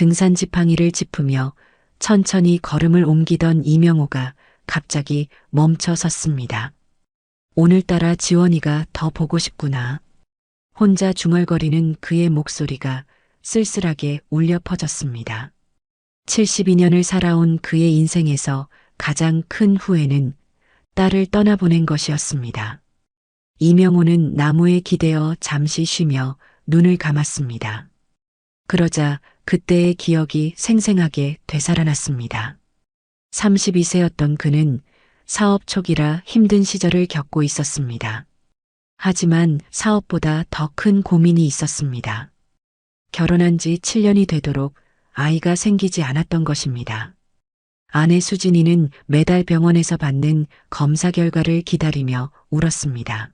등산 지팡이를 짚으며 천천히 걸음을 옮기던 이명호가 갑자기 멈춰 섰습니다. 오늘따라 지원이가 더 보고 싶구나. 혼자 중얼거리는 그의 목소리가 쓸쓸하게 울려 퍼졌습니다. 72년을 살아온 그의 인생에서 가장 큰 후회는 딸을 떠나보낸 것이었습니다. 이명호는 나무에 기대어 잠시 쉬며 눈을 감았습니다. 그러자 그때의 기억이 생생하게 되살아났습니다. 32세였던 그는 사업 초기라 힘든 시절을 겪고 있었습니다. 하지만 사업보다 더 큰 고민이 있었습니다. 결혼한 지 7년이 되도록 아이가 생기지 않았던 것입니다. 아내 수진이는 매달 병원에서 받는 검사 결과를 기다리며 울었습니다.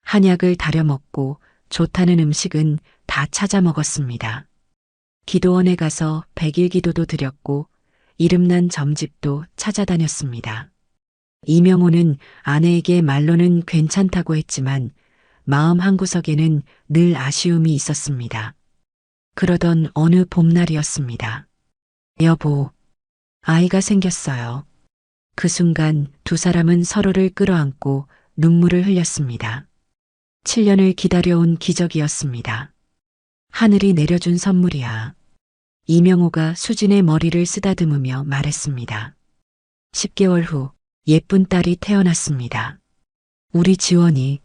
한약을 다려 먹고 좋다는 음식은 다 찾아 먹었습니다. 기도원에 가서 100일 기도도 드렸고 이름난 점집도 찾아다녔습니다. 이명호는 아내에게 말로는 괜찮다고 했지만 마음 한구석에는 늘 아쉬움이 있었습니다. 그러던 어느 봄날이었습니다. 여보, 아이가 생겼어요. 그 순간 두 사람은 서로를 끌어안고 눈물을 흘렸습니다. 7년을 기다려온 기적이었습니다. 하늘이 내려준 선물이야. 이명호가 수진의 머리를 쓰다듬으며 말했습니다. 10개월 후 예쁜 딸이 태어났습니다. 우리 지원이.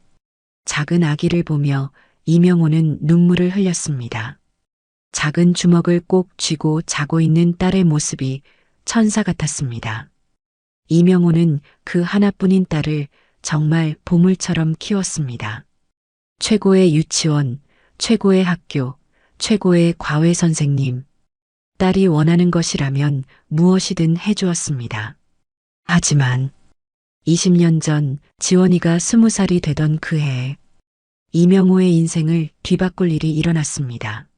작은 아기를 보며 이명호는 눈물을 흘렸습니다. 작은 주먹을 꼭 쥐고 자고 있는 딸의 모습이 천사 같았습니다. 이명호는 그 하나뿐인 딸을 정말 보물처럼 키웠습니다. 최고의 유치원, 최고의 학교, 최고의 과외 선생님. 딸이 원하는 것이라면 무엇이든 해주었습니다. 하지만 20년 전 지원이가 20살이 되던 그 해에 이명호의 인생을 뒤바꿀 일이 일어났습니다.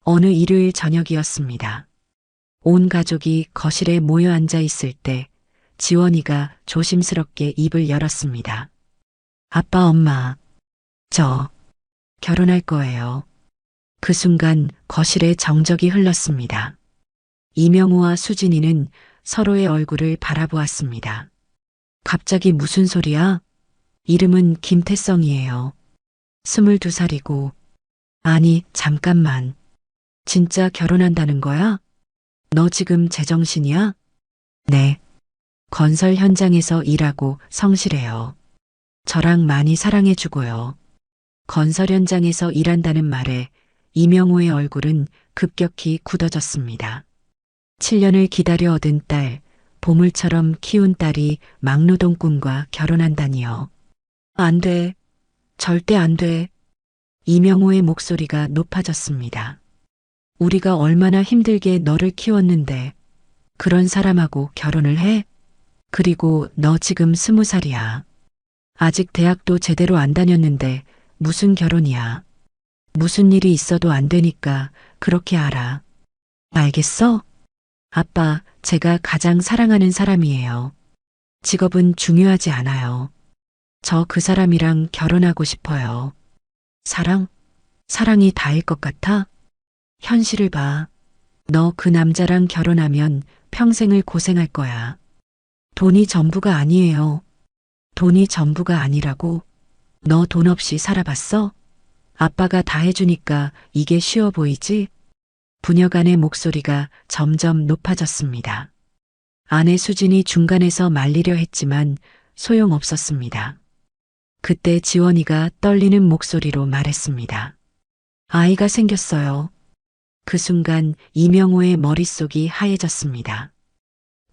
어느 일요일 저녁이었습니다. 온 가족이 거실에 모여 앉아 있을 때 지원이가 조심스럽게 입을 열었습니다. 아빠, 엄마, 저 결혼할 거예요. 그 순간 거실에 정적이 흘렀습니다. 이명호와 수진이는 서로의 얼굴을 바라보았습니다. 갑자기 무슨 소리야? 이름은 김태성이에요. 22살이고. 아니, 잠깐만. 진짜 결혼한다는 거야? 너 지금 제정신이야? 네. 건설 현장에서 일하고 성실해요. 저랑 많이 사랑해주고요. 건설 현장에서 일한다는 말에 이명호의 얼굴은 급격히 굳어졌습니다. 7년을 기다려 얻은 딸, 보물처럼 키운 딸이 막노동꾼과 결혼한다니요. 안 돼. 절대 안 돼. 이명호의 목소리가 높아졌습니다. 우리가 얼마나 힘들게 너를 키웠는데 그런 사람하고 결혼을 해? 그리고 너 지금 20살이야. 아직 대학도 제대로 안 다녔는데 무슨 결혼이야. 무슨 일이 있어도 안 되니까 그렇게 알아. 알겠어? 아빠, 제가 가장 사랑하는 사람이에요. 직업은 중요하지 않아요. 저 그 사람이랑 결혼하고 싶어요. 사랑? 사랑이 다일 것 같아? 현실을 봐. 너 그 남자랑 결혼하면 평생을 고생할 거야. 돈이 전부가 아니에요. 돈이 전부가 아니라고? 너 돈 없이 살아봤어? 아빠가 다 해주니까 이게 쉬워 보이지? 부녀간의 목소리가 점점 높아졌습니다. 아내 수진이 중간에서 말리려 했지만 소용없었습니다. 그때 지원이가 떨리는 목소리로 말했습니다. 아이가 생겼어요. 그 순간 이명호의 머릿속이 하얘졌습니다.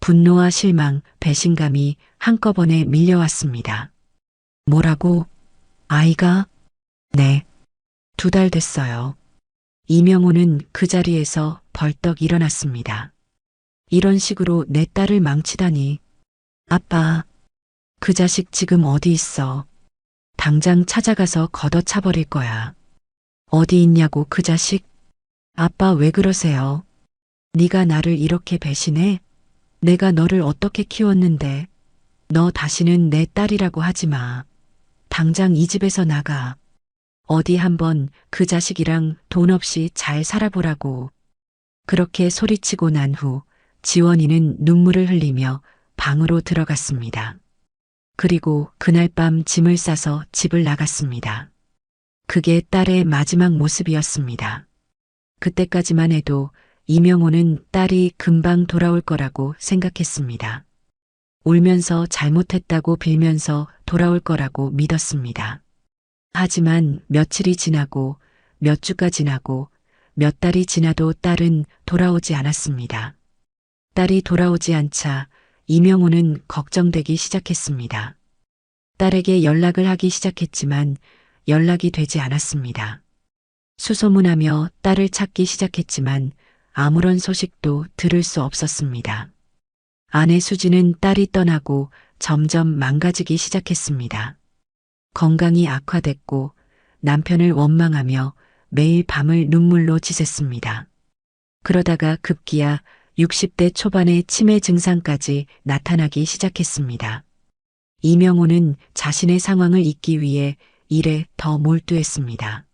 분노와 실망, 배신감이 한꺼번에 밀려왔습니다. 뭐라고? 아이가? 네. 2달 됐어요. 이명호는 그 자리에서 벌떡 일어났습니다. 이런 식으로 내 딸을 망치다니. 아빠, 그 자식 지금 어디 있어? 당장 찾아가서 걷어차버릴 거야. 어디 있냐고 그 자식? 아빠 왜 그러세요? 네가 나를 이렇게 배신해? 내가 너를 어떻게 키웠는데. 너 다시는 내 딸이라고 하지 마. 당장 이 집에서 나가. 어디 한번 그 자식이랑 돈 없이 잘 살아보라고. 그렇게 소리치고 난 후 지원이는 눈물을 흘리며 방으로 들어갔습니다. 그리고 그날 밤 짐을 싸서 집을 나갔습니다. 그게 딸의 마지막 모습이었습니다. 그때까지만 해도 이명호는 딸이 금방 돌아올 거라고 생각했습니다. 울면서 잘못했다고 빌면서 돌아올 거라고 믿었습니다. 하지만 며칠이 지나고 몇 주가 지나고 몇 달이 지나도 딸은 돌아오지 않았습니다. 딸이 돌아오지 않자 이명호는 걱정되기 시작했습니다. 딸에게 연락을 하기 시작했지만 연락이 되지 않았습니다. 수소문하며 딸을 찾기 시작했지만 아무런 소식도 들을 수 없었습니다. 아내 수지는 딸이 떠나고 점점 망가지기 시작했습니다. 건강이 악화됐고 남편을 원망하며 매일 밤을 눈물로 지샜습니다. 그러다가 급기야 60대 초반의 치매 증상까지 나타나기 시작했습니다. 이명호는 자신의 상황을 잊기 위해 일에 더 몰두했습니다.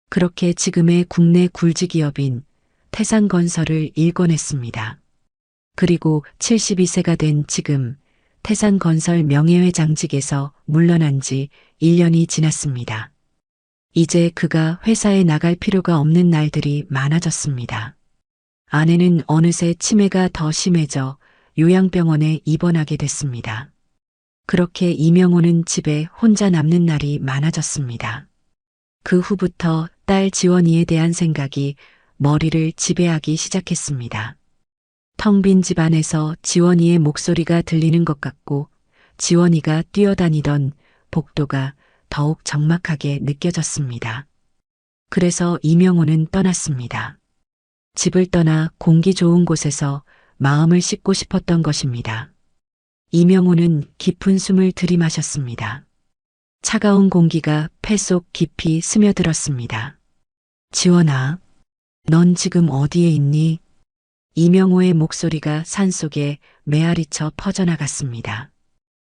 그렇게 지금의 국내 굴지기업인 태산건설을 일궈냈습니다. 그리고 72세가 된 지금 태산건설 명예회장직에서 물러난 지 1년이 지났습니다. 이제 그가 회사에 나갈 필요가 없는 날들이 많아졌습니다. 아내는 어느새 치매가 더 심해져 요양병원에 입원하게 됐습니다. 그렇게 이명호는 집에 혼자 남는 날이 많아졌습니다. 그 후부터 딸 지원이에 대한 생각이 머리를 지배하기 시작했습니다. 텅 빈 집안에서 지원이의 목소리가 들리는 것 같고 지원이가 뛰어다니던 복도가 더욱 적막하게 느껴졌습니다. 그래서 이명호는 떠났습니다. 집을 떠나 공기 좋은 곳에서 마음을 씻고 싶었던 것입니다. 이명호는 깊은 숨을 들이마셨습니다. 차가운 공기가 폐 속 깊이 스며들었습니다. 지원아, 넌 지금 어디에 있니? 이명호의 목소리가 산속에 메아리쳐 퍼져나갔습니다.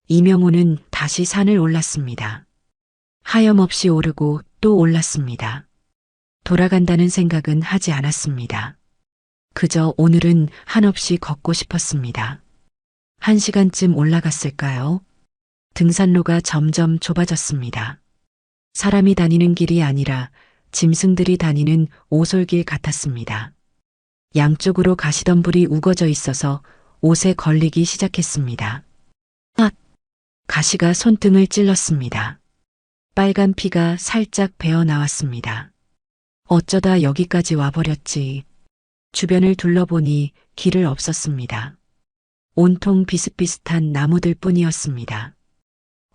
이명호는 다시 산을 올랐습니다. 하염없이 오르고 또 올랐습니다. 돌아간다는 생각은 하지 않았습니다. 그저 오늘은 한없이 걷고 싶었습니다. 1시간쯤 올라갔을까요? 등산로가 점점 좁아졌습니다. 사람이 다니는 길이 아니라 짐승들이 다니는 오솔길 같았습니다. 양쪽으로 가시덤불이 우거져 있어서 옷에 걸리기 시작했습니다. 가시가 손등을 찔렀습니다. 빨간 피가 살짝 배어 나왔습니다. 어쩌다 여기까지 와버렸지. 주변을 둘러보니 길을 없었습니다. 온통 비슷비슷한 나무들 뿐이었습니다.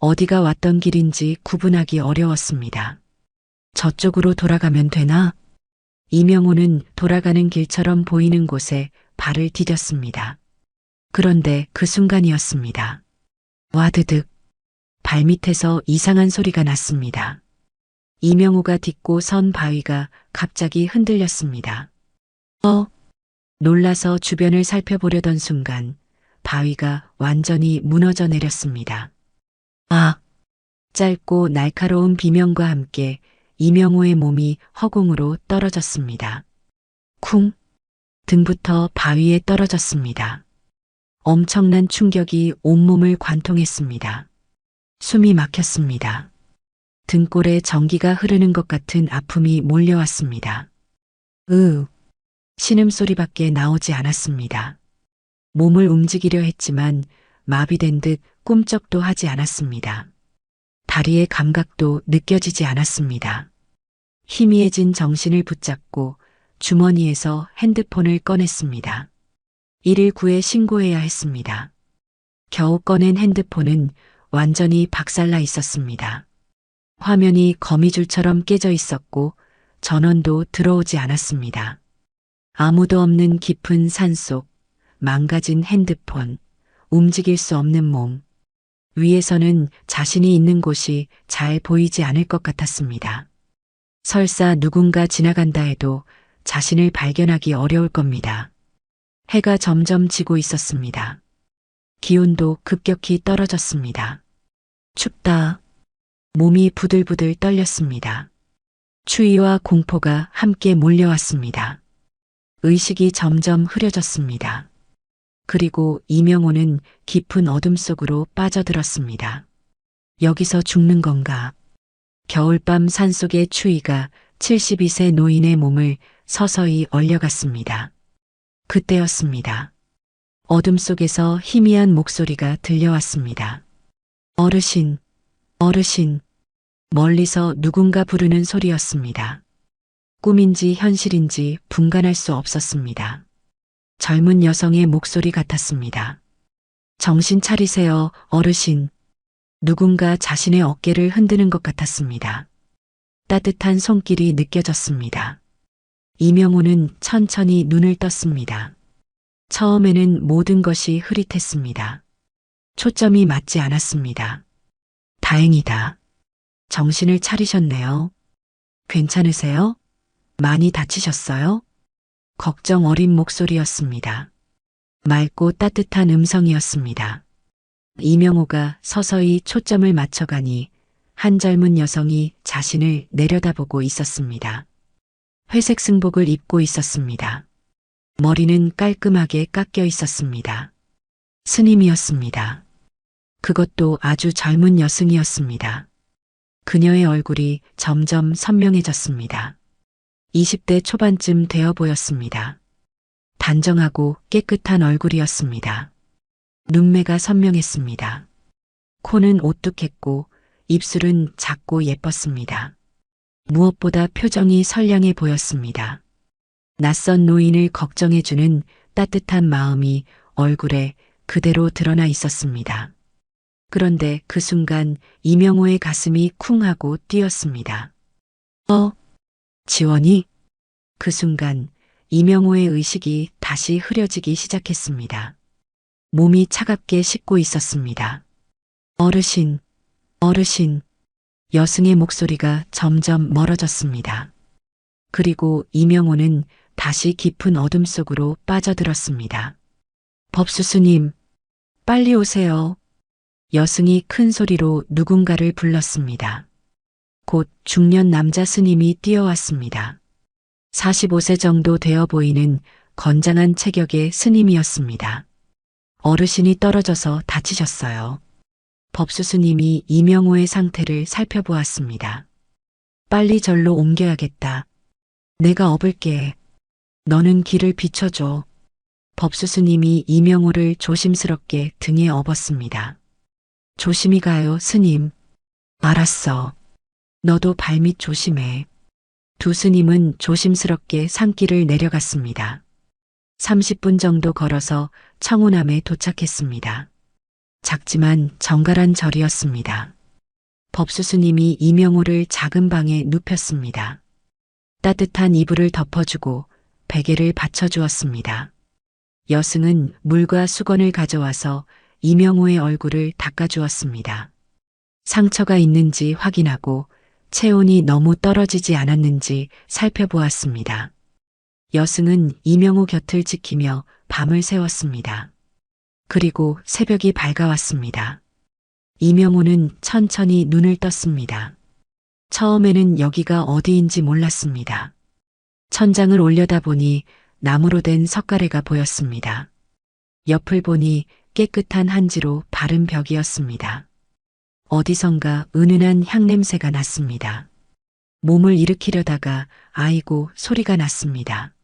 어디가 왔던 길인지 구분하기 어려웠습니다. 저쪽으로 돌아가면 되나? 이명호는 돌아가는 길처럼 보이는 곳에 발을 디뎠습니다. 그런데 그 순간이었습니다. 와드득 발밑에서 이상한 소리가 났습니다. 이명호가 딛고 선 바위가 갑자기 흔들렸습니다. 놀라서 주변을 살펴보려던 순간 바위가 완전히 무너져 내렸습니다. 짧고 날카로운 비명과 함께 이명호의 몸이 허공으로 떨어졌습니다. 쿵! 등부터 바위에 떨어졌습니다. 엄청난 충격이 온몸을 관통했습니다. 숨이 막혔습니다. 등골에 전기가 흐르는 것 같은 아픔이 몰려왔습니다. 신음소리밖에 나오지 않았습니다. 몸을 움직이려 했지만 마비된 듯 꿈쩍도 하지 않았습니다. 다리의 감각도 느껴지지 않았습니다. 희미해진 정신을 붙잡고 주머니에서 핸드폰을 꺼냈습니다. 119에 신고해야 했습니다. 겨우 꺼낸 핸드폰은 완전히 박살나 있었습니다. 화면이 거미줄처럼 깨져 있었고 전원도 들어오지 않았습니다. 아무도 없는 깊은 산속, 망가진 핸드폰, 움직일 수 없는 몸. 위에서는 자신이 있는 곳이 잘 보이지 않을 것 같았습니다. 설사 누군가 지나간다 해도 자신을 발견하기 어려울 겁니다. 해가 점점 지고 있었습니다. 기온도 급격히 떨어졌습니다. 춥다. 몸이 부들부들 떨렸습니다. 추위와 공포가 함께 몰려왔습니다. 의식이 점점 흐려졌습니다. 그리고 이명호는 깊은 어둠 속으로 빠져들었습니다. 여기서 죽는 건가? 겨울밤 산속의 추위가 72세 노인의 몸을 서서히 얼려갔습니다. 그때였습니다. 어둠 속에서 희미한 목소리가 들려왔습니다. 어르신, 어르신. 멀리서 누군가 부르는 소리였습니다. 꿈인지 현실인지 분간할 수 없었습니다. 젊은 여성의 목소리 같았습니다. 정신 차리세요, 어르신. 누군가 자신의 어깨를 흔드는 것 같았습니다. 따뜻한 손길이 느껴졌습니다. 이명호는 천천히 눈을 떴습니다. 처음에는 모든 것이 흐릿했습니다. 초점이 맞지 않았습니다. 다행이다. 정신을 차리셨네요. 괜찮으세요? 많이 다치셨어요? 걱정 어린 목소리였습니다. 맑고 따뜻한 음성이었습니다. 이명호가 서서히 초점을 맞춰가니 한 젊은 여성이 자신을 내려다보고 있었습니다. 회색 승복을 입고 있었습니다. 머리는 깔끔하게 깎여 있었습니다. 스님이었습니다. 그것도 아주 젊은 여승이었습니다. 그녀의 얼굴이 점점 선명해졌습니다. 20대 초반쯤 되어 보였습니다. 단정하고 깨끗한 얼굴이었습니다. 눈매가 선명했습니다. 코는 오뚝했고 입술은 작고 예뻤습니다. 무엇보다 표정이 선량해 보였습니다. 낯선 노인을 걱정해주는 따뜻한 마음이 얼굴에 그대로 드러나 있었습니다. 그런데 그 순간 이명호의 가슴이 쿵 하고 뛰었습니다. 지원이? 그 순간 이명호의 의식이 다시 흐려지기 시작했습니다. 몸이 차갑게 식고 있었습니다. 어르신, 어르신. 여승의 목소리가 점점 멀어졌습니다. 그리고 이명호는 다시 깊은 어둠 속으로 빠져들었습니다. 법수스님, 빨리 오세요. 여승이 큰 소리로 누군가를 불렀습니다. 곧 중년 남자 스님이 뛰어왔습니다. 45세 정도 되어 보이는 건장한 체격의 스님이었습니다. 어르신이 떨어져서 다치셨어요. 법수스님이 이명호의 상태를 살펴보았습니다. 빨리 절로 옮겨야겠다. 내가 업을게. 너는 길을 비춰줘. 법수스님이 이명호를 조심스럽게 등에 업었습니다. 조심히 가요, 스님. 알았어. 너도 발밑 조심해. 두 스님은 조심스럽게 산길을 내려갔습니다. 30분 정도 걸어서 청운암에 도착했습니다. 작지만 정갈한 절이었습니다. 법수스님이 이명호를 작은 방에 눕혔습니다. 따뜻한 이불을 덮어주고 베개를 받쳐주었습니다. 여승은 물과 수건을 가져와서 이명호의 얼굴을 닦아주었습니다. 상처가 있는지 확인하고 체온이 너무 떨어지지 않았는지 살펴보았습니다. 여승은 이명호 곁을 지키며 밤을 새웠습니다. 그리고 새벽이 밝아왔습니다. 이명호는 천천히 눈을 떴습니다. 처음에는 여기가 어디인지 몰랐습니다. 천장을 올려다보니 나무로 된 석가래가 보였습니다. 옆을 보니 깨끗한 한지로 바른 벽이었습니다. 어디선가 은은한 향냄새가 났습니다. 몸을 일으키려다가 아이고 소리가 났습니다.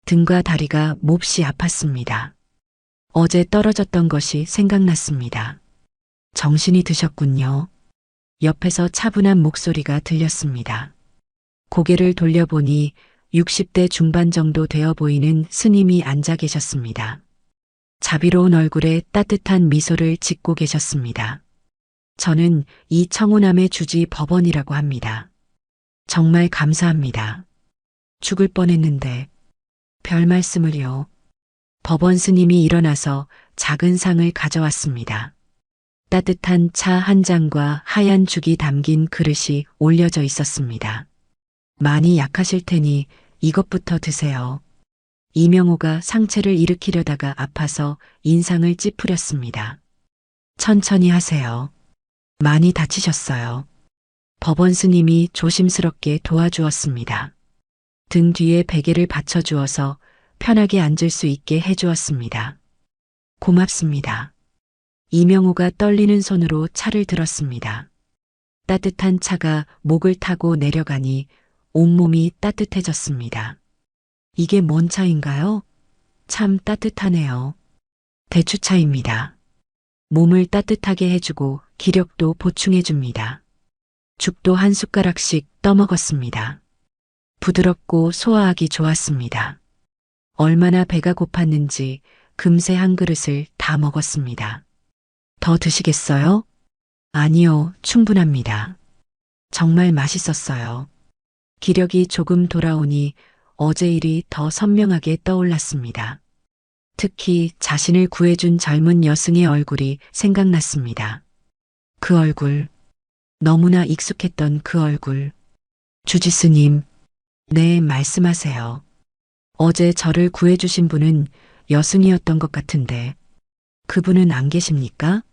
등과 다리가 몹시 아팠습니다. 어제 떨어졌던 것이 생각났습니다. 정신이 드셨군요. 옆에서 차분한 목소리가 들렸습니다. 고개를 돌려보니 60대 중반 정도 되어 보이는 스님이 앉아 계셨습니다. 자비로운 얼굴에 따뜻한 미소를 짓고 계셨습니다. 저는 이 청운암의 주지 법원이라고 합니다. 정말 감사합니다. 죽을 뻔했는데 별 말씀을요. 법원 스님이 일어나서 작은 상을 가져왔습니다. 따뜻한 차 한 잔과 하얀 죽이 담긴 그릇이 올려져 있었습니다. 많이 약하실 테니 이것부터 드세요. 이명호가 상체를 일으키려다가 아파서 인상을 찌푸렸습니다. 천천히 하세요. 많이 다치셨어요. 법원 스님이 조심스럽게 도와주었습니다. 등 뒤에 베개를 받쳐주어서 편하게 앉을 수 있게 해주었습니다. 고맙습니다. 이명호가 떨리는 손으로 차를 들었습니다. 따뜻한 차가 목을 타고 내려가니 온몸이 따뜻해졌습니다. 이게 뭔 차인가요? 참 따뜻하네요. 대추차입니다. 몸을 따뜻하게 해주고 기력도 보충해줍니다. 죽도 한 숟가락씩 떠먹었습니다. 부드럽고 소화하기 좋았습니다. 얼마나 배가 고팠는지 금세 한 그릇을 다 먹었습니다. 더 드시겠어요? 아니요, 충분합니다. 정말 맛있었어요. 기력이 조금 돌아오니 어제 일이 더 선명하게 떠올랐습니다. 특히 자신을 구해준 젊은 여승의 얼굴이 생각났습니다. 그 얼굴, 너무나 익숙했던 그 얼굴. 주지스님, 네, 말씀하세요. 어제 저를 구해주신 분은 여승이었던 것 같은데, 그분은 안 계십니까?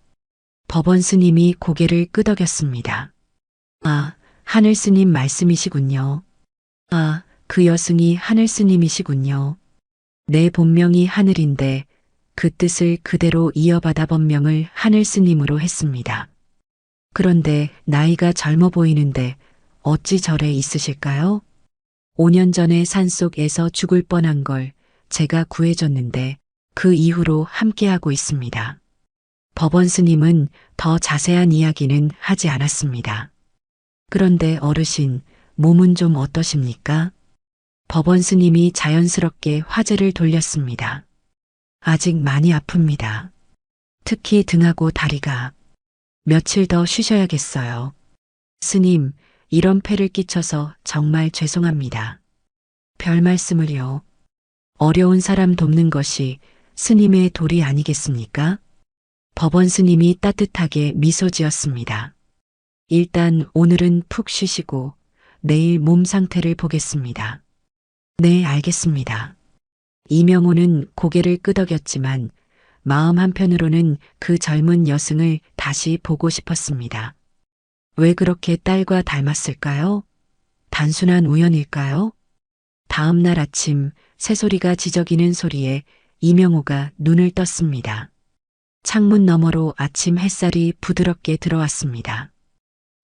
법원 스님이 고개를 끄덕였습니다. 아, 하늘 스님 말씀이시군요. 아, 그 여승이 하늘 스님이시군요. 내 본명이 하늘인데 그 뜻을 그대로 이어받아 법명을 하늘 스님으로 했습니다. 그런데 나이가 젊어 보이는데 어찌 절에 있으실까요? 5년 전에 산속에서 죽을 뻔한 걸 제가 구해줬는데 그 이후로 함께하고 있습니다. 법원 스님은 더 자세한 이야기는 하지 않았습니다. 그런데 어르신, 몸은 좀 어떠십니까? 법원 스님이 자연스럽게 화제를 돌렸습니다. 아직 많이 아픕니다. 특히 등하고 다리가. 며칠 더 쉬셔야겠어요. 스님, 이런 폐를 끼쳐서 정말 죄송합니다. 별 말씀을요. 어려운 사람 돕는 것이 스님의 도리 아니겠습니까? 법원 스님이 따뜻하게 미소 지었습니다. 일단 오늘은 푹 쉬시고 내일 몸 상태를 보겠습니다. 네, 알겠습니다. 이명호는 고개를 끄덕였지만 마음 한편으로는 그 젊은 여승을 다시 보고 싶었습니다. 왜 그렇게 딸과 닮았을까요? 단순한 우연일까요? 다음 날 아침 새소리가 지저귀는 소리에 이명호가 눈을 떴습니다. 창문 너머로 아침 햇살이 부드럽게 들어왔습니다.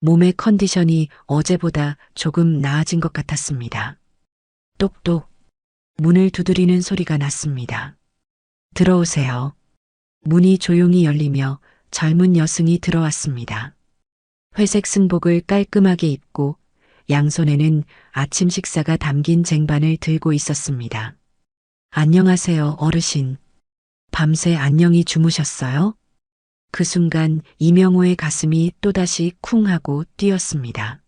몸의 컨디션이 어제보다 조금 나아진 것 같았습니다. 똑똑. 문을 두드리는 소리가 났습니다. 들어오세요. 문이 조용히 열리며 젊은 여승이 들어왔습니다. 회색 승복을 깔끔하게 입고 양손에는 아침 식사가 담긴 쟁반을 들고 있었습니다. 안녕하세요, 어르신. 밤새 안녕히 주무셨어요? 그 순간 이명호의 가슴이 또다시 쿵 하고 뛰었습니다.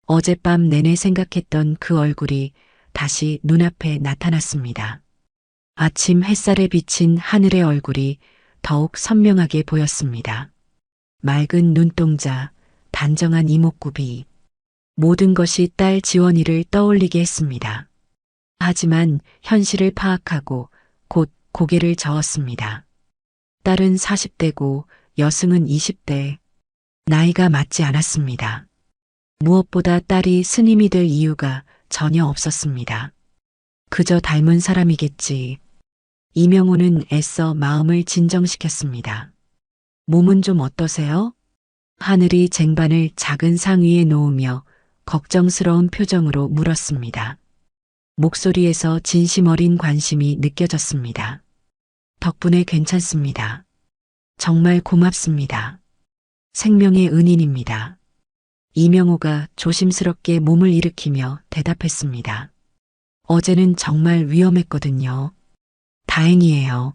어젯밤 내내 생각했던 그 얼굴이 다시 눈앞에 나타났습니다. 아침 햇살에 비친 하늘의 얼굴이 더욱 선명하게 보였습니다. 맑은 눈동자, 단정한 이목구비, 모든 것이 딸 지원이를 떠올리게 했습니다. 하지만 현실을 파악하고 곧 고개를 저었습니다. 딸은 40대고 여승은 20대. 나이가 맞지 않았습니다. 무엇보다 딸이 스님이 될 이유가 전혀 없었습니다. 그저 닮은 사람이겠지. 이명호는 애써 마음을 진정시켰습니다. 몸은 좀 어떠세요? 하늘이 쟁반을 작은 상 위에 놓으며 걱정스러운 표정으로 물었습니다. 목소리에서 진심 어린 관심이 느껴졌습니다. 덕분에 괜찮습니다. 정말 고맙습니다. 생명의 은인입니다. 이명호가 조심스럽게 몸을 일으키며 대답했습니다. 어제는 정말 위험했거든요. 다행이에요.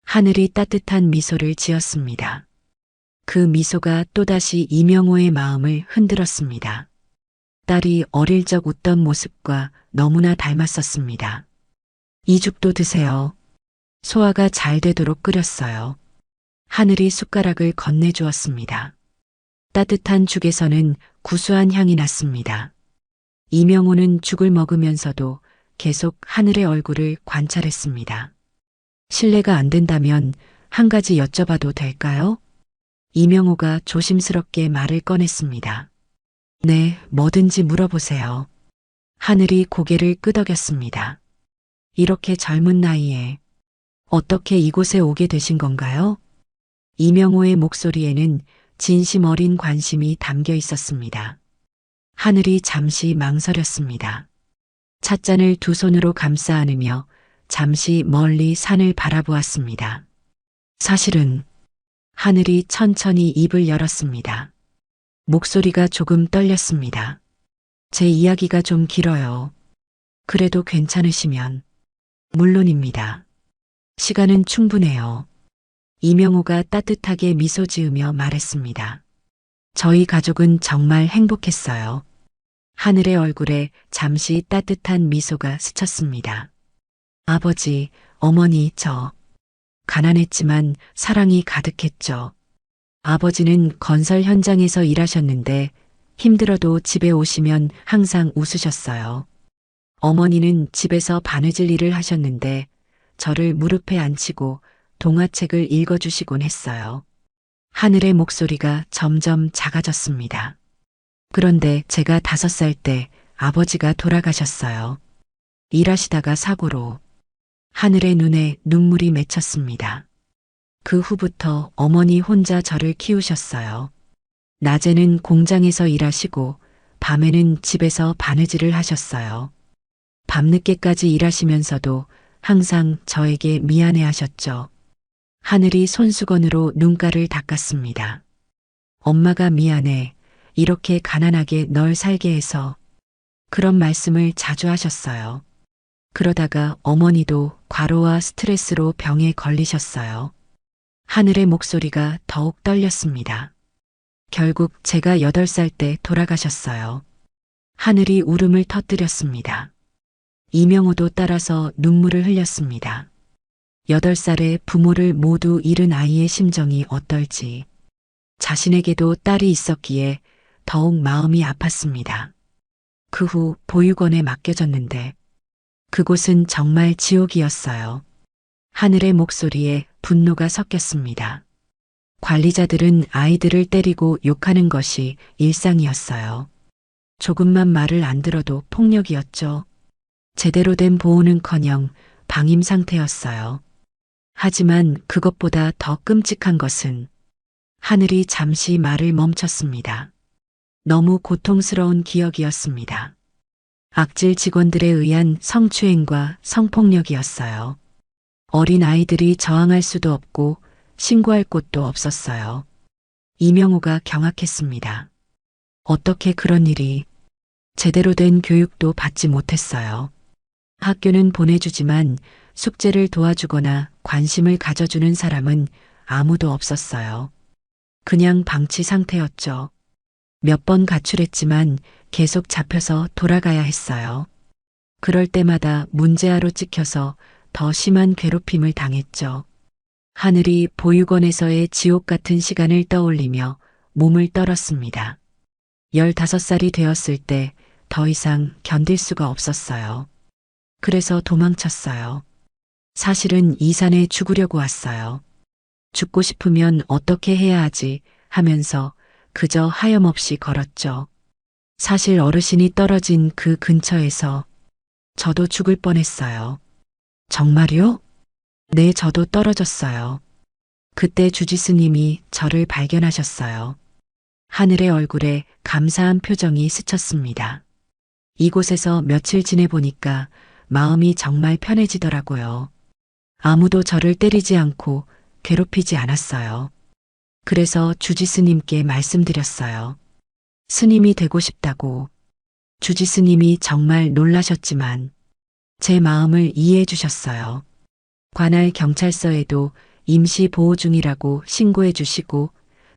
하늘이 따뜻한 미소를 지었습니다. 그 미소가 또다시 이명호의 마음을 흔들었습니다. 딸이 어릴 적 웃던 모습과 너무나 닮았었습니다. 이 죽도 드세요. 소화가 잘 되도록 끓였어요. 하늘이 숟가락을 건네주었습니다. 따뜻한 죽에서는 구수한 향이 났습니다. 이명호는 죽을 먹으면서도 계속 하늘의 얼굴을 관찰했습니다. 실례가 안 된다면 한 가지 여쭤봐도 될까요? 이명호가 조심스럽게 말을 꺼냈습니다. 네, 뭐든지 물어보세요. 하늘이 고개를 끄덕였습니다. 이렇게 젊은 나이에 어떻게 이곳에 오게 되신 건가요? 이명호의 목소리에는 진심 어린 관심이 담겨 있었습니다. 하늘이 잠시 망설였습니다. 찻잔을 두 손으로 감싸 안으며 잠시 멀리 산을 바라보았습니다. 사실은 하늘이 천천히 입을 열었습니다. 목소리가 조금 떨렸습니다. 제 이야기가 좀 길어요. 그래도 괜찮으시면. 물론입니다. 시간은 충분해요. 이명호가 따뜻하게 미소 지으며 말했습니다. 저희 가족은 정말 행복했어요. 하늘의 얼굴에 잠시 따뜻한 미소가 스쳤습니다. 아버지, 어머니, 저. 가난했지만 사랑이 가득했죠. 아버지는 건설 현장에서 일하셨는데 힘들어도 집에 오시면 항상 웃으셨어요. 어머니는 집에서 바느질 일을 하셨는데 저를 무릎에 앉히고 동화책을 읽어주시곤 했어요. 하늘의 목소리가 점점 작아졌습니다. 그런데 제가 5살 때 아버지가 돌아가셨어요. 일하시다가 사고로. 하늘의 눈에 눈물이 맺혔습니다. 그 후부터 어머니 혼자 저를 키우셨어요. 낮에는 공장에서 일하시고 밤에는 집에서 바느질을 하셨어요. 밤늦게까지 일하시면서도 항상 저에게 미안해 하셨죠. 하늘이 손수건으로 눈가를 닦았습니다. 엄마가 미안해. 이렇게 가난하게 널 살게 해서. 그런 말씀을 자주 하셨어요. 그러다가 어머니도 과로와 스트레스로 병에 걸리셨어요. 하늘의 목소리가 더욱 떨렸습니다. 결국 제가 8살 때 돌아가셨어요. 하늘이 울음을 터뜨렸습니다. 이명호도 따라서 눈물을 흘렸습니다. 8살에 부모를 모두 잃은 아이의 심정이 어떨지. 자신에게도 딸이 있었기에 더욱 마음이 아팠습니다. 그 후 보육원에 맡겨졌는데 그곳은 정말 지옥이었어요. 하늘의 목소리에 분노가 섞였습니다. 관리자들은 아이들을 때리고 욕하는 것이 일상이었어요. 조금만 말을 안 들어도 폭력이었죠. 제대로 된 보호는커녕 방임 상태였어요. 하지만 그것보다 더 끔찍한 것은 하늘이 잠시 말을 멈췄습니다. 너무 고통스러운 기억이었습니다. 악질 직원들에 의한 성추행과 성폭력이었어요. 어린 아이들이 저항할 수도 없고 신고할 곳도 없었어요. 이명호가 경악했습니다. 어떻게 그런 일이. 제대로 된 교육도 받지 못했어요. 학교는 보내주지만 숙제를 도와주거나 관심을 가져주는 사람은 아무도 없었어요. 그냥 방치 상태였죠. 몇 번 가출했지만 계속 잡혀서 돌아가야 했어요. 그럴 때마다 문제아로 찍혀서 더 심한 괴롭힘을 당했죠. 하늘이 보육원에서의 지옥 같은 시간을 떠올리며 몸을 떨었습니다. 15살이 되었을 때 더 이상 견딜 수가 없었어요. 그래서 도망쳤어요. 사실은 이 산에 죽으려고 왔어요. 죽고 싶으면 어떻게 해야 하지 하면서 그저 하염없이 걸었죠. 사실 어르신이 떨어진 그 근처에서 저도 죽을 뻔했어요. 정말요? 네, 저도 떨어졌어요. 그때 주지스님이 저를 발견하셨어요. 하늘의 얼굴에 감사한 표정이 스쳤습니다. 이곳에서 며칠 지내보니까 마음이 정말 편해지더라고요. 아무도 저를 때리지 않고 괴롭히지 않았어요. 그래서 주지스님께 말씀드렸어요. 스님이 되고 싶다고. 주지스님이 정말 놀라셨지만 제 마음을 이해해 주셨어요. 관할 경찰서에도 임시 보호 중이라고 신고해 주시고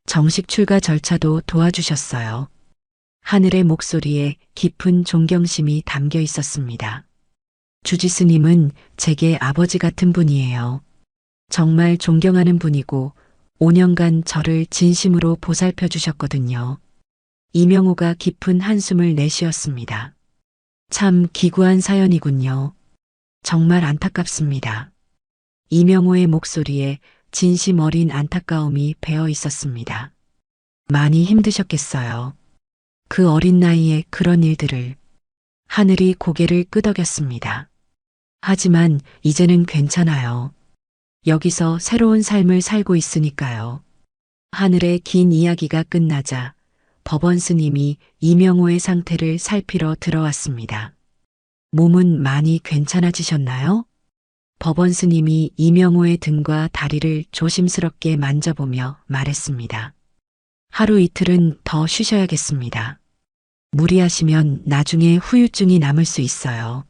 정식 출가 절차도 도와주셨어요. 하늘의 목소리에 깊은 존경심이 담겨 있었습니다. 주지스님은 제게 아버지 같은 분이에요. 정말 존경하는 분이고 5년간 저를 진심으로 보살펴 주셨거든요. 이명호가 깊은 한숨을 내쉬었습니다. 참 기구한 사연이군요. 정말 안타깝습니다. 이명호의 목소리에 진심 어린 안타까움이 배어 있었습니다. 많이 힘드셨겠어요. 그 어린 나이에 그런 일들을. 하늘이 고개를 끄덕였습니다. 하지만 이제는 괜찮아요. 여기서 새로운 삶을 살고 있으니까요. 하늘의 긴 이야기가 끝나자 법원 스님이 이명호의 상태를 살피러 들어왔습니다. 몸은 많이 괜찮아지셨나요? 법원 스님이 이명호의 등과 다리를 조심스럽게 만져보며 말했습니다. 하루 이틀은 더 쉬셔야겠습니다. 무리하시면 나중에 후유증이 남을 수 있어요.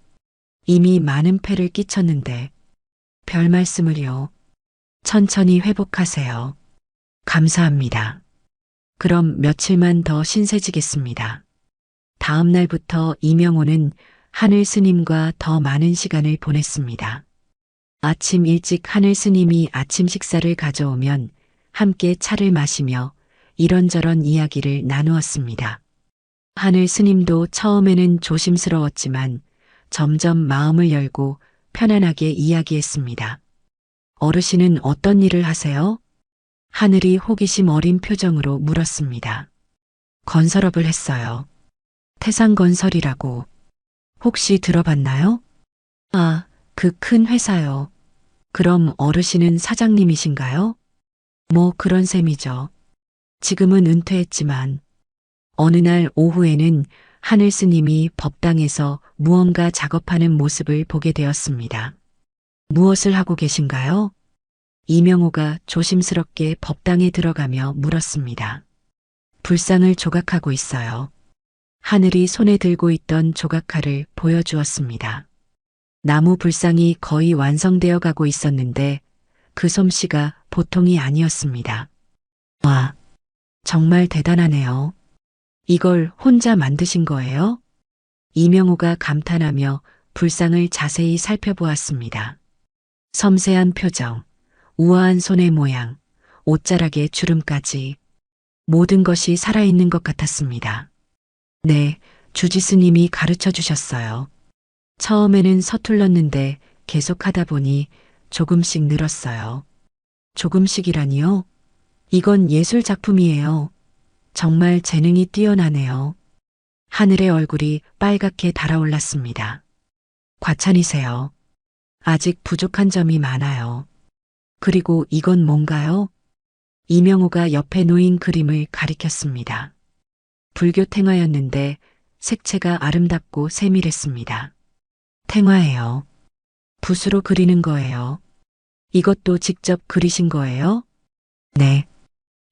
이미 많은 폐를 끼쳤는데 별 말씀을요. 천천히 회복하세요. 감사합니다. 그럼 며칠만 더 신세지겠습니다. 다음 날부터 이명호는 하늘 스님과 더 많은 시간을 보냈습니다. 아침 일찍 하늘 스님이 아침 식사를 가져오면 함께 차를 마시며 이런저런 이야기를 나누었습니다. 하늘 스님도 처음에는 조심스러웠지만 점점 마음을 열고 편안하게 이야기했습니다. 어르신은 어떤 일을 하세요? 하늘이 호기심 어린 표정으로 물었습니다. 건설업을 했어요. 태산건설이라고. 혹시 들어봤나요? 아, 그 큰 회사요. 그럼 어르신은 사장님이신가요? 뭐 그런 셈이죠. 지금은 은퇴했지만 어느 날 오후에는 하늘 스님이 법당에서 무언가 작업하는 모습을 보게 되었습니다. 무엇을 하고 계신가요? 이명호가 조심스럽게 법당에 들어가며 물었습니다. 불상을 조각하고 있어요. 하늘이 손에 들고 있던 조각칼을 보여주었습니다. 나무 불상이 거의 완성되어 가고 있었는데 그 솜씨가 보통이 아니었습니다. 와, 정말 대단하네요. 이걸 혼자 만드신 거예요? 이명호가 감탄하며 불상을 자세히 살펴보았습니다. 섬세한 표정, 우아한 손의 모양, 옷자락의 주름까지 모든 것이 살아있는 것 같았습니다. 네, 주지스님이 가르쳐 주셨어요. 처음에는 서툴렀는데 계속 하다 보니 조금씩 늘었어요. 조금씩이라니요? 이건 예술 작품이에요. 정말 재능이 뛰어나네요. 하늘의 얼굴이 빨갛게 달아올랐습니다. 과찬이세요. 아직 부족한 점이 많아요. 그리고 이건 뭔가요? 이명호가 옆에 놓인 그림을 가리켰습니다. 불교 탱화였는데 색채가 아름답고 세밀했습니다. 탱화예요. 붓으로 그리는 거예요. 이것도 직접 그리신 거예요? 네.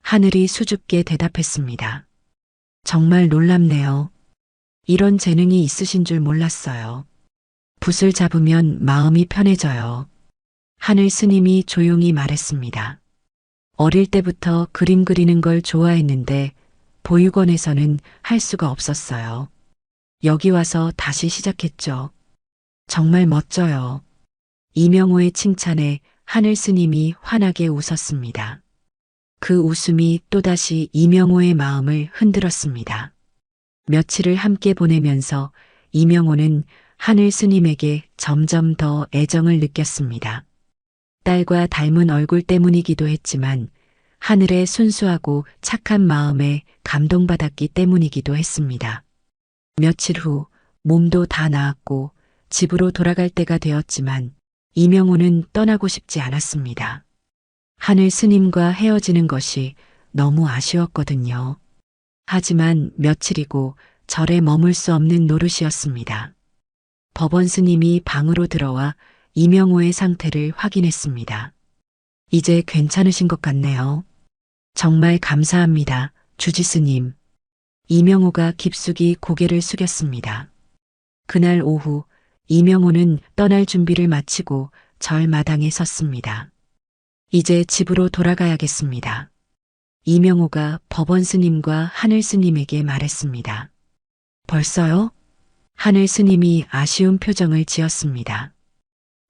하늘이 수줍게 대답했습니다. 정말 놀랍네요. 이런 재능이 있으신 줄 몰랐어요. 붓을 잡으면 마음이 편해져요. 하늘 스님이 조용히 말했습니다. 어릴 때부터 그림 그리는 걸 좋아했는데 보육원에서는 할 수가 없었어요. 여기 와서 다시 시작했죠. 정말 멋져요. 이명호의 칭찬에 하늘 스님이 환하게 웃었습니다. 그 웃음이 또다시 이명호의 마음을 흔들었습니다. 며칠을 함께 보내면서 이명호는 하늘 스님에게 점점 더 애정을 느꼈습니다. 딸과 닮은 얼굴 때문이기도 했지만 하늘의 순수하고 착한 마음에 감동받았기 때문이기도 했습니다. 며칠 후 몸도 다 나았고 집으로 돌아갈 때가 되었지만 이명호는 떠나고 싶지 않았습니다. 하늘 스님과 헤어지는 것이 너무 아쉬웠거든요. 하지만 며칠이고 절에 머물 수 없는 노릇이었습니다. 법원 스님이 방으로 들어와 이명호의 상태를 확인했습니다. 이제 괜찮으신 것 같네요. 정말 감사합니다, 주지스님. 이명호가 깊숙이 고개를 숙였습니다. 그날 오후 이명호는 떠날 준비를 마치고 절 마당에 섰습니다. 이제 집으로 돌아가야겠습니다. 이명호가 법원 스님과 하늘 스님에게 말했습니다. 벌써요? 하늘 스님이 아쉬운 표정을 지었습니다.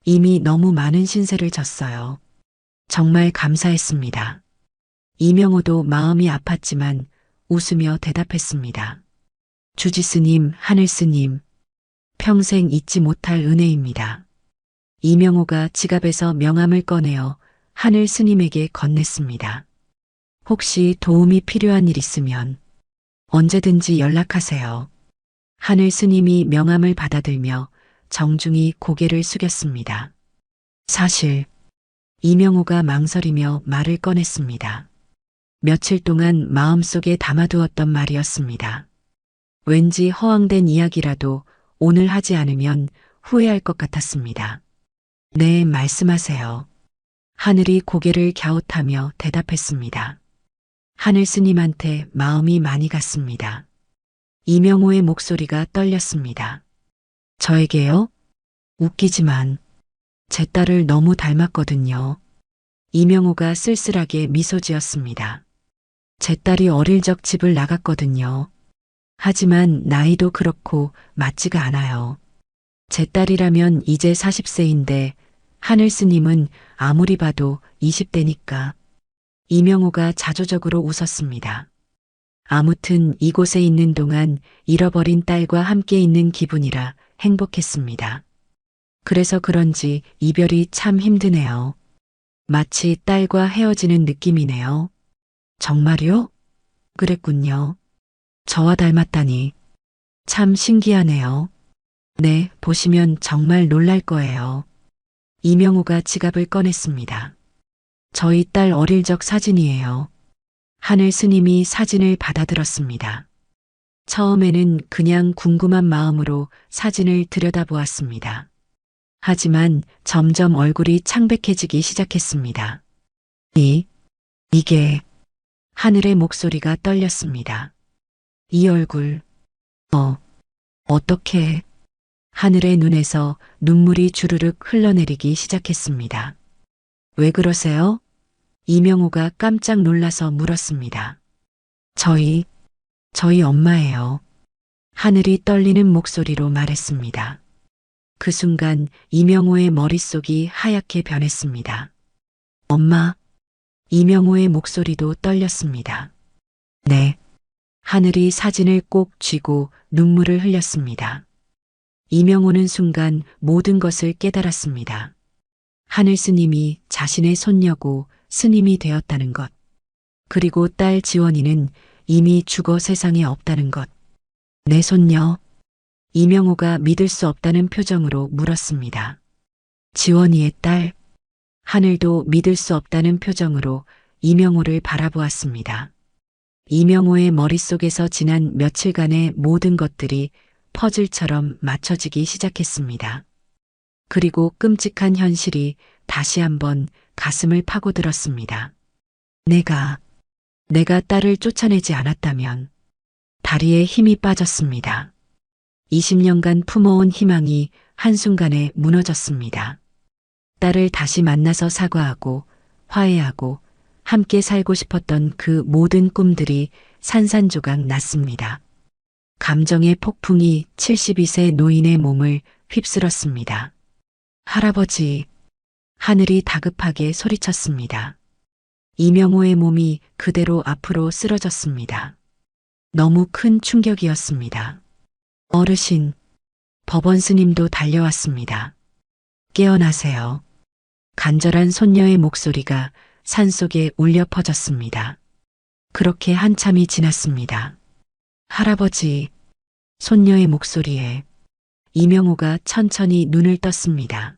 이미 너무 많은 신세를 졌어요. 정말 감사했습니다. 이명호도 마음이 아팠지만 웃으며 대답했습니다. 주지스님, 하늘 스님, 평생 잊지 못할 은혜입니다. 이명호가 지갑에서 명함을 꺼내어 하늘 스님에게 건넸습니다. 혹시 도움이 필요한 일 있으면 언제든지 연락하세요. 하늘 스님이 명함을 받아들며 정중히 고개를 숙였습니다. 사실 이명호가 망설이며 말을 꺼냈습니다. 며칠 동안 마음속에 담아두었던 말이었습니다. 왠지 허황된 이야기라도 오늘 하지 않으면 후회할 것 같았습니다. 네, 말씀하세요. 하늘이 고개를 갸웃하며 대답했습니다. 하늘 스님한테 마음이 많이 갔습니다. 이명호의 목소리가 떨렸습니다. 저에게요? 웃기지만 제 딸을 너무 닮았거든요. 이명호가 쓸쓸하게 미소 지었습니다. 제 딸이 어릴 적 집을 나갔거든요. 하지만 나이도 그렇고 맞지가 않아요. 제 딸이라면 이제 40세인데 하늘 스님은 아무리 봐도 20대니까. 이명호가 자조적으로 웃었습니다. 아무튼 이곳에 있는 동안 잃어버린 딸과 함께 있는 기분이라 행복했습니다. 그래서 그런지 이별이 참 힘드네요. 마치 딸과 헤어지는 느낌이네요. 정말요? 그랬군요. 저와 닮았다니. 참 신기하네요. 네, 보시면 정말 놀랄 거예요. 이명호가 지갑을 꺼냈습니다. 저희 딸 어릴 적 사진이에요. 하늘 스님이 사진을 받아들었습니다. 처음에는 그냥 궁금한 마음으로 사진을 들여다보았습니다. 하지만 점점 얼굴이 창백해지기 시작했습니다. 이게 하늘의 목소리가 떨렸습니다. 이 얼굴, 어떻게 하늘의 눈에서 눈물이 주르륵 흘러내리기 시작했습니다. 왜 그러세요? 이명호가 깜짝 놀라서 물었습니다. 저희 엄마예요. 하늘이 떨리는 목소리로 말했습니다. 그 순간 이명호의 머릿속이 하얗게 변했습니다. 엄마, 이명호의 목소리도 떨렸습니다. 네. 하늘이 사진을 꼭 쥐고 눈물을 흘렸습니다. 이명호는 순간 모든 것을 깨달았습니다. 하늘 스님이 자신의 손녀고 스님이 되었다는 것. 그리고 딸 지원이는 이미 죽어 세상에 없다는 것. 내 손녀? 이명호가 믿을 수 없다는 표정으로 물었습니다. 지원이의 딸? 하늘도 믿을 수 없다는 표정으로 이명호를 바라보았습니다. 이명호의 머릿속에서 지난 며칠간의 모든 것들이 퍼즐처럼 맞춰지기 시작했습니다. 그리고 끔찍한 현실이 다시 한번 가슴을 파고들었습니다. 내가 딸을 쫓아내지 않았다면. 다리에 힘이 빠졌습니다. 20년간 품어온 희망이 한순간에 무너졌습니다. 딸을 다시 만나서 사과하고 화해하고 함께 살고 싶었던 그 모든 꿈들이 산산조각 났습니다. 감정의 폭풍이 72세 노인의 몸을 휩쓸었습니다. 할아버지, 하늘이 다급하게 소리쳤습니다. 이명호의 몸이 그대로 앞으로 쓰러졌습니다. 너무 큰 충격이었습니다. 어르신, 법원 스님도 달려왔습니다. 깨어나세요. 간절한 손녀의 목소리가 산속에 울려 퍼졌습니다. 그렇게 한참이 지났습니다. 할아버지, 손녀의 목소리에 이명호가 천천히 눈을 떴습니다.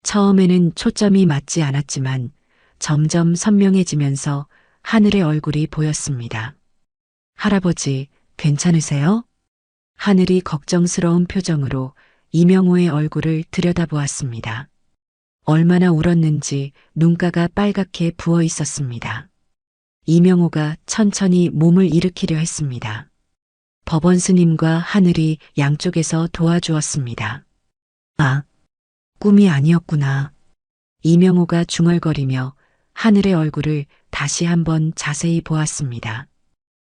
처음에는 초점이 맞지 않았지만 점점 선명해지면서 하늘의 얼굴이 보였습니다. 할아버지, 괜찮으세요? 하늘이 걱정스러운 표정으로 이명호의 얼굴을 들여다보았습니다. 얼마나 울었는지 눈가가 빨갛게 부어 있었습니다. 이명호가 천천히 몸을 일으키려 했습니다. 법원 스님과 하늘이 양쪽에서 도와주었습니다. 아, 꿈이 아니었구나. 이명호가 중얼거리며 하늘의 얼굴을 다시 한번 자세히 보았습니다.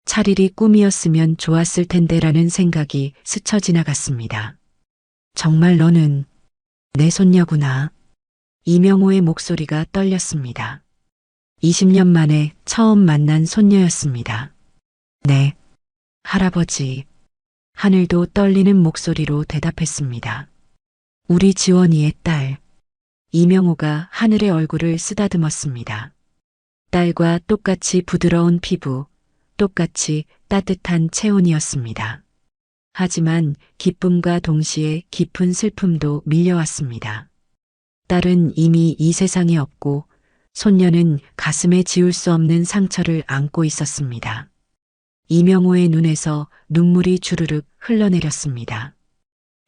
차라리 꿈이었으면 좋았을 텐데라는 생각이 스쳐 지나갔습니다. 정말 너는 내 손녀구나. 이명호의 목소리가 떨렸습니다. 20년 만에 처음 만난 손녀였습니다. 네, 할아버지. 하늘도 떨리는 목소리로 대답했습니다. 우리 지원이의 딸. 이명호가 하늘의 얼굴을 쓰다듬었습니다. 딸과 똑같이 부드러운 피부, 똑같이 따뜻한 체온이었습니다. 하지만 기쁨과 동시에 깊은 슬픔도 밀려왔습니다. 딸은 이미 이 세상에 없고 손녀는 가슴에 지울 수 없는 상처를 안고 있었습니다. 이명호의 눈에서 눈물이 주르륵 흘러내렸습니다.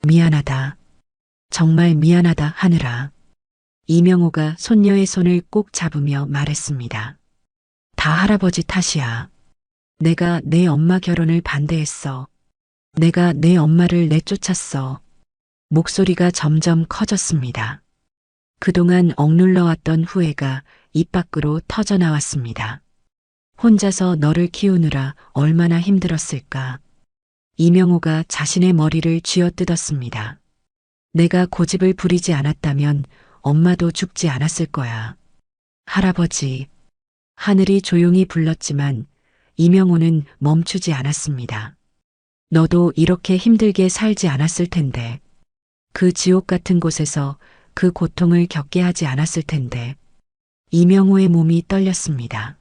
미안하다. 정말 미안하다 하느라. 이명호가 손녀의 손을 꼭 잡으며 말했습니다. 다 할아버지 탓이야. 내가 내 엄마 결혼을 반대했어. 내가 내 엄마를 내쫓았어. 목소리가 점점 커졌습니다. 그동안 억눌러왔던 후회가 입 밖으로 터져나왔습니다. 혼자서 너를 키우느라 얼마나 힘들었을까. 이명호가 자신의 머리를 쥐어뜯었습니다. 내가 고집을 부리지 않았다면 엄마도 죽지 않았을 거야. 할아버지. 하늘이 조용히 불렀지만 이명호는 멈추지 않았습니다. 너도 이렇게 힘들게 살지 않았을 텐데. 그 지옥 같은 곳에서 그 고통을 겪게 하지 않았을 텐데. 이명호의 몸이 떨렸습니다.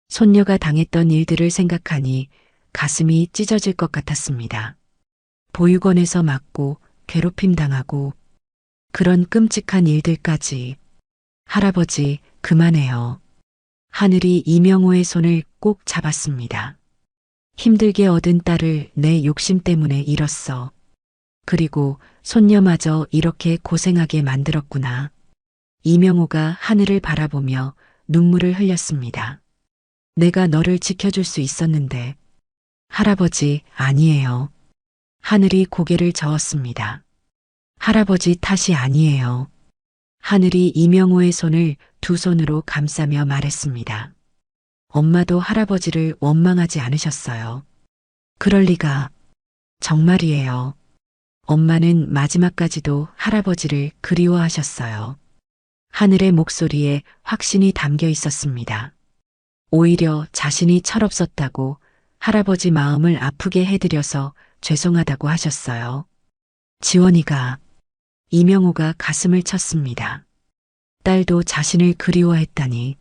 손녀가 당했던 일들을 생각하니 가슴이 찢어질 것 같았습니다. 보육원에서 맞고 괴롭힘 당하고 그런 끔찍한 일들까지. 할아버지, 그만해요. 하늘이 이명호의 손을 꼭 잡았습니다. 힘들게 얻은 딸을 내 욕심 때문에 잃었어. 그리고 손녀마저 이렇게 고생하게 만들었구나. 이명호가 하늘을 바라보며 눈물을 흘렸습니다. 내가 너를 지켜줄 수 있었는데. 할아버지, 아니에요. 하늘이 고개를 저었습니다. 할아버지 탓이 아니에요. 하늘이 이명호의 손을 두 손으로 감싸며 말했습니다. 엄마도 할아버지를 원망하지 않으셨어요. 그럴 리가. 정말이에요. 엄마는 마지막까지도 할아버지를 그리워하셨어요. 하늘의 목소리에 확신이 담겨 있었습니다. 오히려 자신이 철없었다고 할아버지 마음을 아프게 해드려서 죄송하다고 하셨어요. 지원이가. 이명호가 가슴을 쳤습니다. 딸도 자신을 그리워했다니.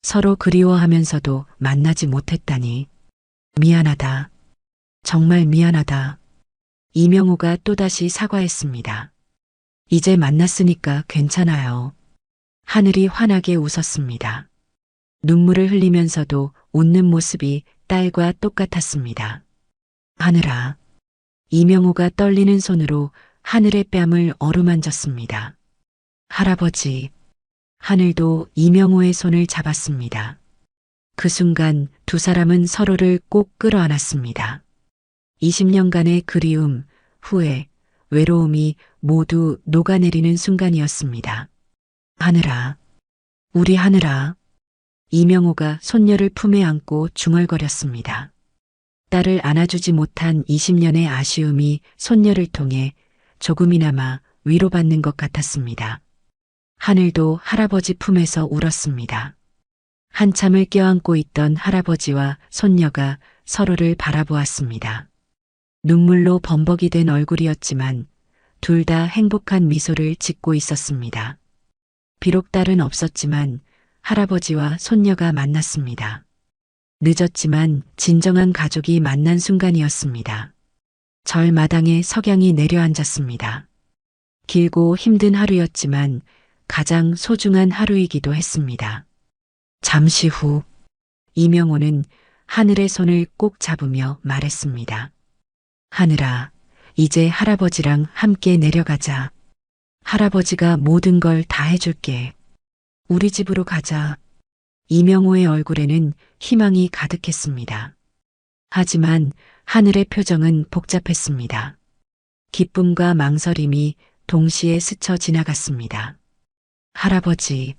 서로 그리워하면서도 만나지 못했다니. 미안하다. 정말 미안하다. 이명호가 또다시 사과했습니다. 이제 만났으니까 괜찮아요. 하늘이 환하게 웃었습니다. 눈물을 흘리면서도 웃는 모습이 딸과 똑같았습니다. 하늘아. 이명호가 떨리는 손으로 하늘의 뺨을 어루만졌습니다. 할아버지. 하늘도 이명호의 손을 잡았습니다. 그 순간 두 사람은 서로를 꼭 끌어안았습니다. 20년간의 그리움, 후회, 외로움이 모두 녹아내리는 순간이었습니다. 하늘아. 우리 하늘아. 이명호가 손녀를 품에 안고 중얼거렸습니다. 딸을 안아주지 못한 20년의 아쉬움이 손녀를 통해 조금이나마 위로받는 것 같았습니다. 하늘도 할아버지 품에서 울었습니다. 한참을 껴안고 있던 할아버지와 손녀가 서로를 바라보았습니다. 눈물로 범벅이 된 얼굴이었지만 둘 다 행복한 미소를 짓고 있었습니다. 비록 딸은 없었지만 할아버지와 손녀가 만났습니다. 늦었지만 진정한 가족이 만난 순간이었습니다. 절 마당에 석양이 내려앉았습니다. 길고 힘든 하루였지만 가장 소중한 하루이기도 했습니다. 잠시 후 이명호는 하늘의 손을 꼭 잡으며 말했습니다. 하늘아, 이제 할아버지랑 함께 내려가자. 할아버지가 모든 걸 다 해줄게. 우리 집으로 가자. 이명호의 얼굴에는 희망이 가득했습니다. 하지만 하늘의 표정은 복잡했습니다. 기쁨과 망설임이 동시에 스쳐 지나갔습니다. 할아버지.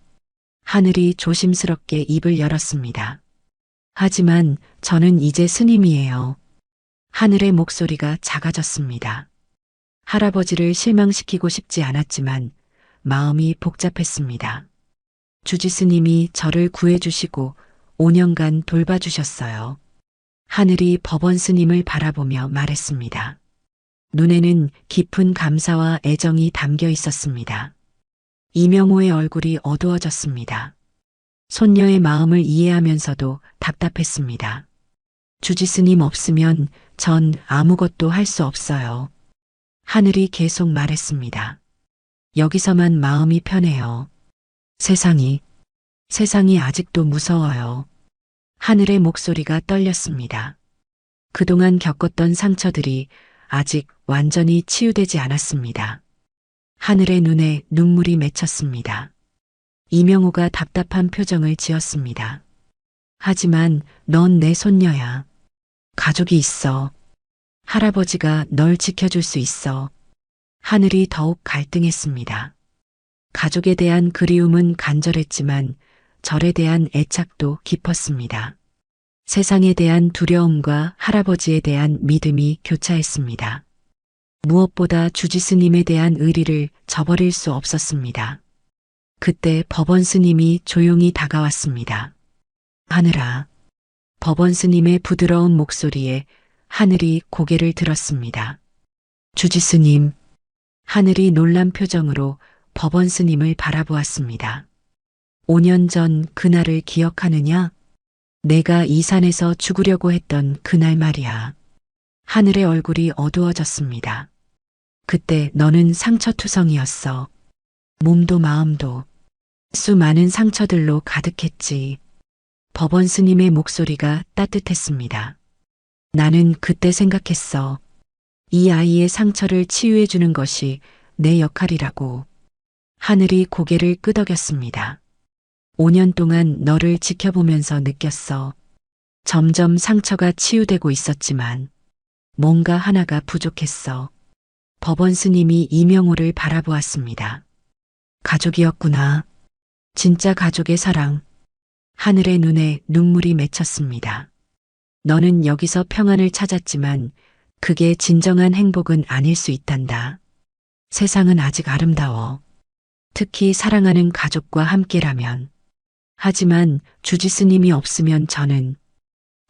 하늘이 조심스럽게 입을 열었습니다. 하지만 저는 이제 스님이에요. 하늘의 목소리가 작아졌습니다. 할아버지를 실망시키고 싶지 않았지만 마음이 복잡했습니다. 주지 스님이 저를 구해주시고 5년간 돌봐주셨어요. 하늘이 법원 스님을 바라보며 말했습니다. 눈에는 깊은 감사와 애정이 담겨 있었습니다. 이명호의 얼굴이 어두워졌습니다. 손녀의 마음을 이해하면서도 답답했습니다. 주지스님 없으면 전 아무것도 할 수 없어요. 하늘이 계속 말했습니다. 여기서만 마음이 편해요. 세상이 아직도 무서워요. 하늘의 목소리가 떨렸습니다. 그동안 겪었던 상처들이 아직 완전히 치유되지 않았습니다. 하늘의 눈에 눈물이 맺혔습니다. 이명호가 답답한 표정을 지었습니다. 하지만 넌 내 손녀야. 가족이 있어. 할아버지가 널 지켜줄 수 있어. 하늘이 더욱 갈등했습니다. 가족에 대한 그리움은 간절했지만 절에 대한 애착도 깊었습니다. 세상에 대한 두려움과 할아버지에 대한 믿음이 교차했습니다. 무엇보다 주지스님에 대한 의리를 저버릴 수 없었습니다. 그때 법원 스님이 조용히 다가왔습니다. 하늘아. 법원 스님의 부드러운 목소리에 하늘이 고개를 들었습니다. 주지스님. 하늘이 놀란 표정으로 법원 스님을 바라보았습니다. 5년 전 그날을 기억하느냐? 내가 이 산에서 죽으려고 했던 그날 말이야. 하늘의 얼굴이 어두워졌습니다. 그때 너는 상처투성이었어. 몸도 마음도 수많은 상처들로 가득했지. 법원 스님의 목소리가 따뜻했습니다. 나는 그때 생각했어. 이 아이의 상처를 치유해 주는 것이 내 역할이라고. 하늘이 고개를 끄덕였습니다. 5년 동안 너를 지켜보면서 느꼈어. 점점 상처가 치유되고 있었지만 뭔가 하나가 부족했어. 법원 스님이 이명호를 바라보았습니다. 가족이었구나. 진짜 가족의 사랑. 하늘의 눈에 눈물이 맺혔습니다. 너는 여기서 평안을 찾았지만 그게 진정한 행복은 아닐 수 있단다. 세상은 아직 아름다워. 특히 사랑하는 가족과 함께라면. 하지만 주지스님이 없으면 저는.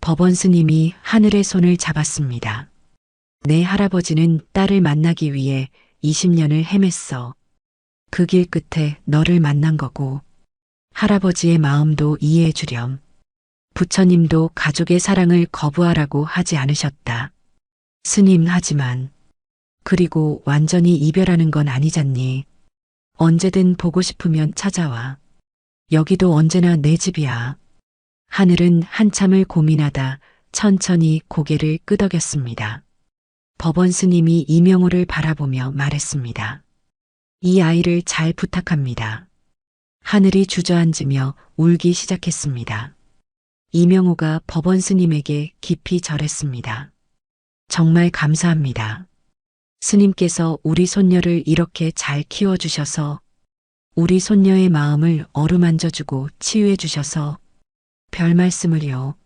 법원 스님이 하늘의 손을 잡았습니다. 내 할아버지는 딸을 만나기 위해 20년을 헤맸어. 그 길 끝에 너를 만난 거고 할아버지의 마음도 이해해 주렴. 부처님도 가족의 사랑을 거부하라고 하지 않으셨다. 스님 하지만 그리고 완전히 이별하는 건 아니잖니. 언제든 보고 싶으면 찾아와. 여기도 언제나 내 집이야. 하늘은 한참을 고민하다 천천히 고개를 끄덕였습니다. 법원 스님이 이명호를 바라보며 말했습니다. 이 아이를 잘 부탁합니다. 하늘이 주저앉으며 울기 시작했습니다. 이명호가 법원 스님에게 깊이 절했습니다. 정말 감사합니다. 스님께서 우리 손녀를 이렇게 잘 키워주셔서 우리 손녀의 마음을 어루만져주고 치유해주셔서 별 말씀을요.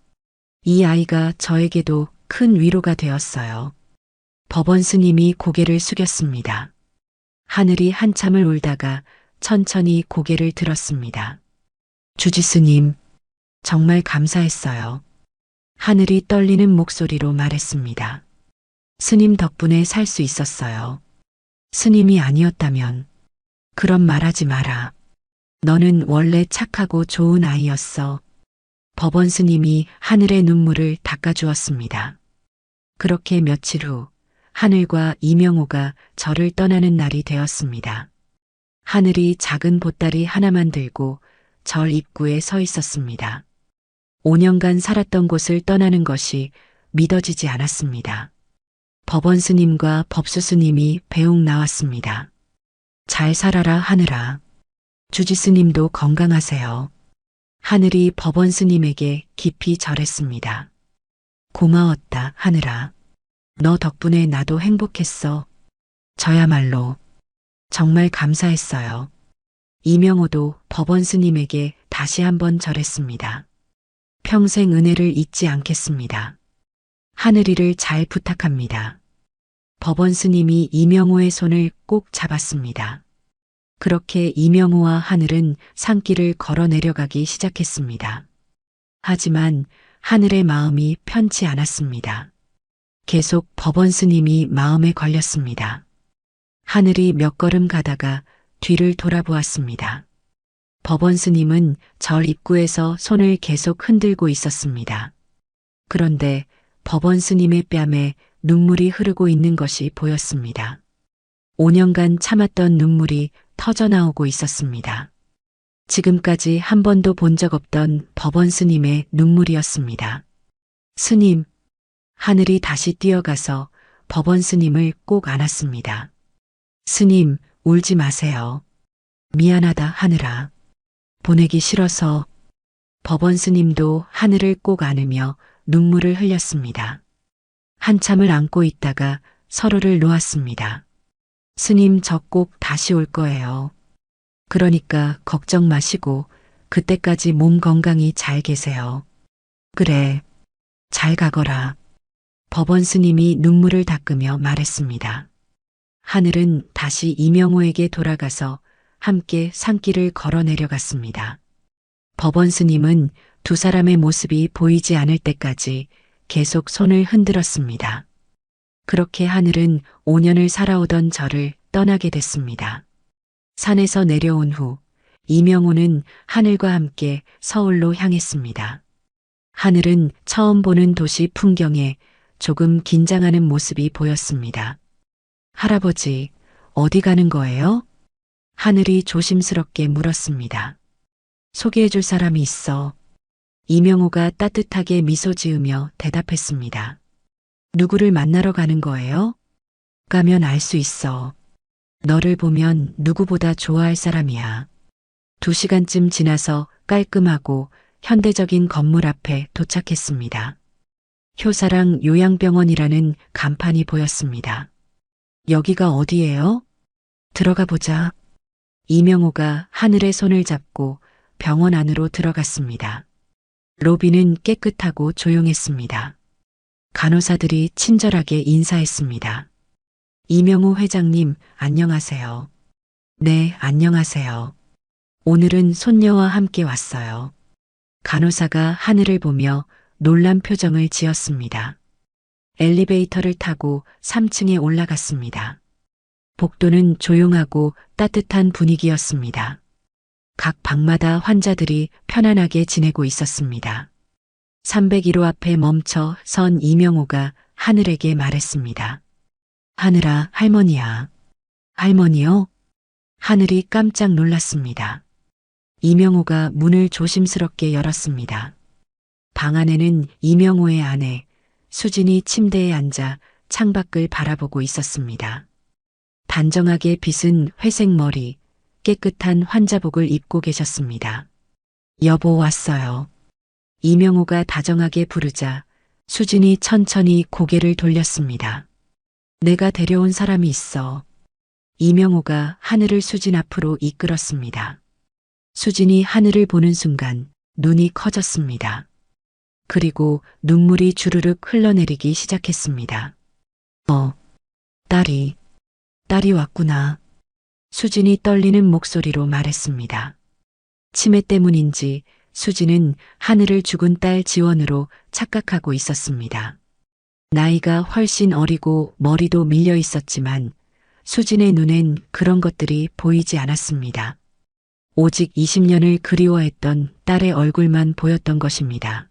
이 아이가 저에게도 큰 위로가 되었어요. 법원 스님이 고개를 숙였습니다. 하늘이 한참을 울다가 천천히 고개를 들었습니다. 주지스님, 정말 감사했어요. 하늘이 떨리는 목소리로 말했습니다. 스님 덕분에 살 수 있었어요. 스님이 아니었다면 그런 말하지 마라. 너는 원래 착하고 좋은 아이였어. 법원 스님이 하늘의 눈물을 닦아주었습니다. 그렇게 며칠 후 하늘과 이명호가 절을 떠나는 날이 되었습니다. 하늘이 작은 보따리 하나만 들고 절 입구에 서 있었습니다. 5년간 살았던 곳을 떠나는 것이 믿어지지 않았습니다. 법원 스님과 법수 스님이 배웅 나왔습니다. 잘 살아라 하늘아. 주지 스님도 건강하세요. 하늘이 법원 스님에게 깊이 절했습니다. 고마웠다 하늘아. 너 덕분에 나도 행복했어. 저야말로 정말 감사했어요. 이명호도 법원 스님에게 다시 한번 절했습니다. 평생 은혜를 잊지 않겠습니다. 하늘이를 잘 부탁합니다. 법원 스님이 이명호의 손을 꼭 잡았습니다. 그렇게 이명호와 하늘은 산길을 걸어 내려가기 시작했습니다. 하지만 하늘의 마음이 편치 않았습니다. 계속 법원 스님이 마음에 걸렸습니다. 하늘이 몇 걸음 가다가 뒤를 돌아보았습니다. 법원 스님은 절 입구에서 손을 계속 흔들고 있었습니다. 그런데 법원 스님의 뺨에 눈물이 흐르고 있는 것이 보였습니다. 5년간 참았던 눈물이 터져나오고 있었습니다. 지금까지 한 번도 본 적 없던 법원 스님의 눈물이었습니다. 스님, 하늘이 다시 뛰어가서 법원 스님을 꼭 안았습니다. 스님, 울지 마세요. 미안하다 하늘아. 보내기 싫어서. 법원 스님도 하늘을 꼭 안으며 눈물을 흘렸습니다. 한참을 안고 있다가 서로를 놓았습니다. 스님, 저 꼭 다시 올 거예요. 그러니까 걱정 마시고 그때까지 몸 건강히 잘 계세요. 그래, 잘 가거라. 법원 스님이 눈물을 닦으며 말했습니다. 하늘은 다시 이명호에게 돌아가서 함께 산길을 걸어 내려갔습니다. 법원 스님은 두 사람의 모습이 보이지 않을 때까지 계속 손을 흔들었습니다. 그렇게 하늘은 5년을 살아오던 저를 떠나게 됐습니다. 산에서 내려온 후 이명호는 하늘과 함께 서울로 향했습니다. 하늘은 처음 보는 도시 풍경에 조금 긴장하는 모습이 보였습니다. 할아버지, 어디 가는 거예요? 하늘이 조심스럽게 물었습니다. 소개해 줄 사람이 있어. 이명호가 따뜻하게 미소 지으며 대답했습니다. 누구를 만나러 가는 거예요? 가면 알 수 있어. 너를 보면 누구보다 좋아할 사람이야. 2시간쯤 지나서 깔끔하고 현대적인 건물 앞에 도착했습니다. 효사랑 요양병원이라는 간판이 보였습니다. 여기가 어디예요? 들어가 보자. 이명호가 하늘의 손을 잡고 병원 안으로 들어갔습니다. 로비는 깨끗하고 조용했습니다. 간호사들이 친절하게 인사했습니다. 이명호 회장님, 안녕하세요. 네, 안녕하세요. 오늘은 손녀와 함께 왔어요. 간호사가 하늘을 보며 놀란 표정을 지었습니다. 엘리베이터를 타고 3층에 올라갔습니다. 복도는 조용하고 따뜻한 분위기였습니다. 각 방마다 환자들이 편안하게 지내고 있었습니다. 301호 앞에 멈춰 선 이명호가 하늘에게 말했습니다. 하늘아, 할머니야. 할머니요? 하늘이 깜짝 놀랐습니다. 이명호가 문을 조심스럽게 열었습니다. 방 안에는 이명호의 아내, 수진이 침대에 앉아 창밖을 바라보고 있었습니다. 단정하게 빗은 회색 머리, 깨끗한 환자복을 입고 계셨습니다. 여보, 왔어요. 이명호가 다정하게 부르자 수진이 천천히 고개를 돌렸습니다. 내가 데려온 사람이 있어. 이명호가 하늘을 수진 앞으로 이끌었습니다. 수진이 하늘을 보는 순간 눈이 커졌습니다. 그리고 눈물이 주르륵 흘러내리기 시작했습니다. 딸이 왔구나. 수진이 떨리는 목소리로 말했습니다. 치매 때문인지 수진은 하늘을 죽은 딸 지원으로 착각하고 있었습니다. 나이가 훨씬 어리고 머리도 밀려 있었지만 수진의 눈엔 그런 것들이 보이지 않았습니다. 오직 20년을 그리워했던 딸의 얼굴만 보였던 것입니다.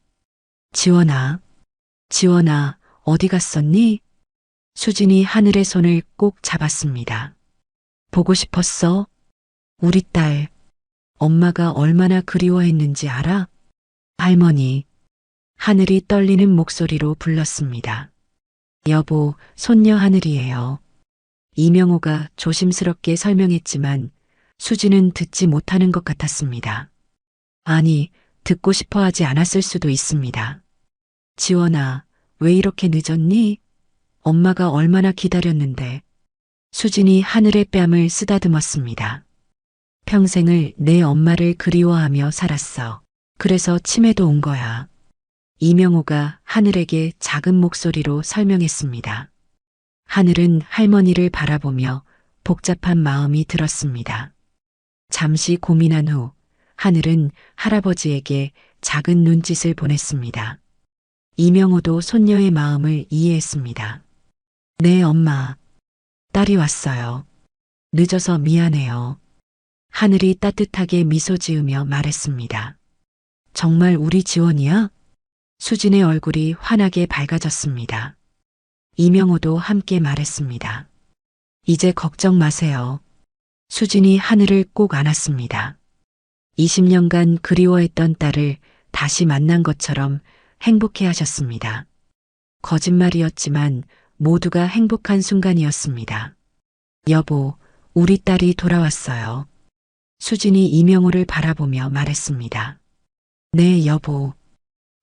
지원아, 어디 갔었니? 수진이 하늘의 손을 꼭 잡았습니다. 보고 싶었어? 우리 딸, 엄마가 얼마나 그리워했는지 알아? 할머니, 하늘이 떨리는 목소리로 불렀습니다. 여보, 손녀 하늘이에요. 이명호가 조심스럽게 설명했지만 수진은 듣지 못하는 것 같았습니다. 아니, 듣고 싶어 하지 않았을 수도 있습니다. 지원아, 왜 이렇게 늦었니? 엄마가 얼마나 기다렸는데. 수진이 하늘의 뺨을 쓰다듬었습니다. 평생을 내 엄마를 그리워하며 살았어. 그래서 치매도 온 거야. 이명호가 하늘에게 작은 목소리로 설명했습니다. 하늘은 할머니를 바라보며 복잡한 마음이 들었습니다. 잠시 고민한 후 하늘은 할아버지에게 작은 눈짓을 보냈습니다. 이명호도 손녀의 마음을 이해했습니다. 네, 엄마. 딸이 왔어요. 늦어서 미안해요. 하늘이 따뜻하게 미소 지으며 말했습니다. 정말 우리 지원이야? 수진의 얼굴이 환하게 밝아졌습니다. 이명호도 함께 말했습니다. 이제 걱정 마세요. 수진이 하늘을 꼭 안았습니다. 20년간 그리워했던 딸을 다시 만난 것처럼 행복해 하셨습니다. 거짓말이었지만 모두가 행복한 순간이었습니다. 여보, 우리 딸이 돌아왔어요. 수진이 이명호를 바라보며 말했습니다. 네, 여보.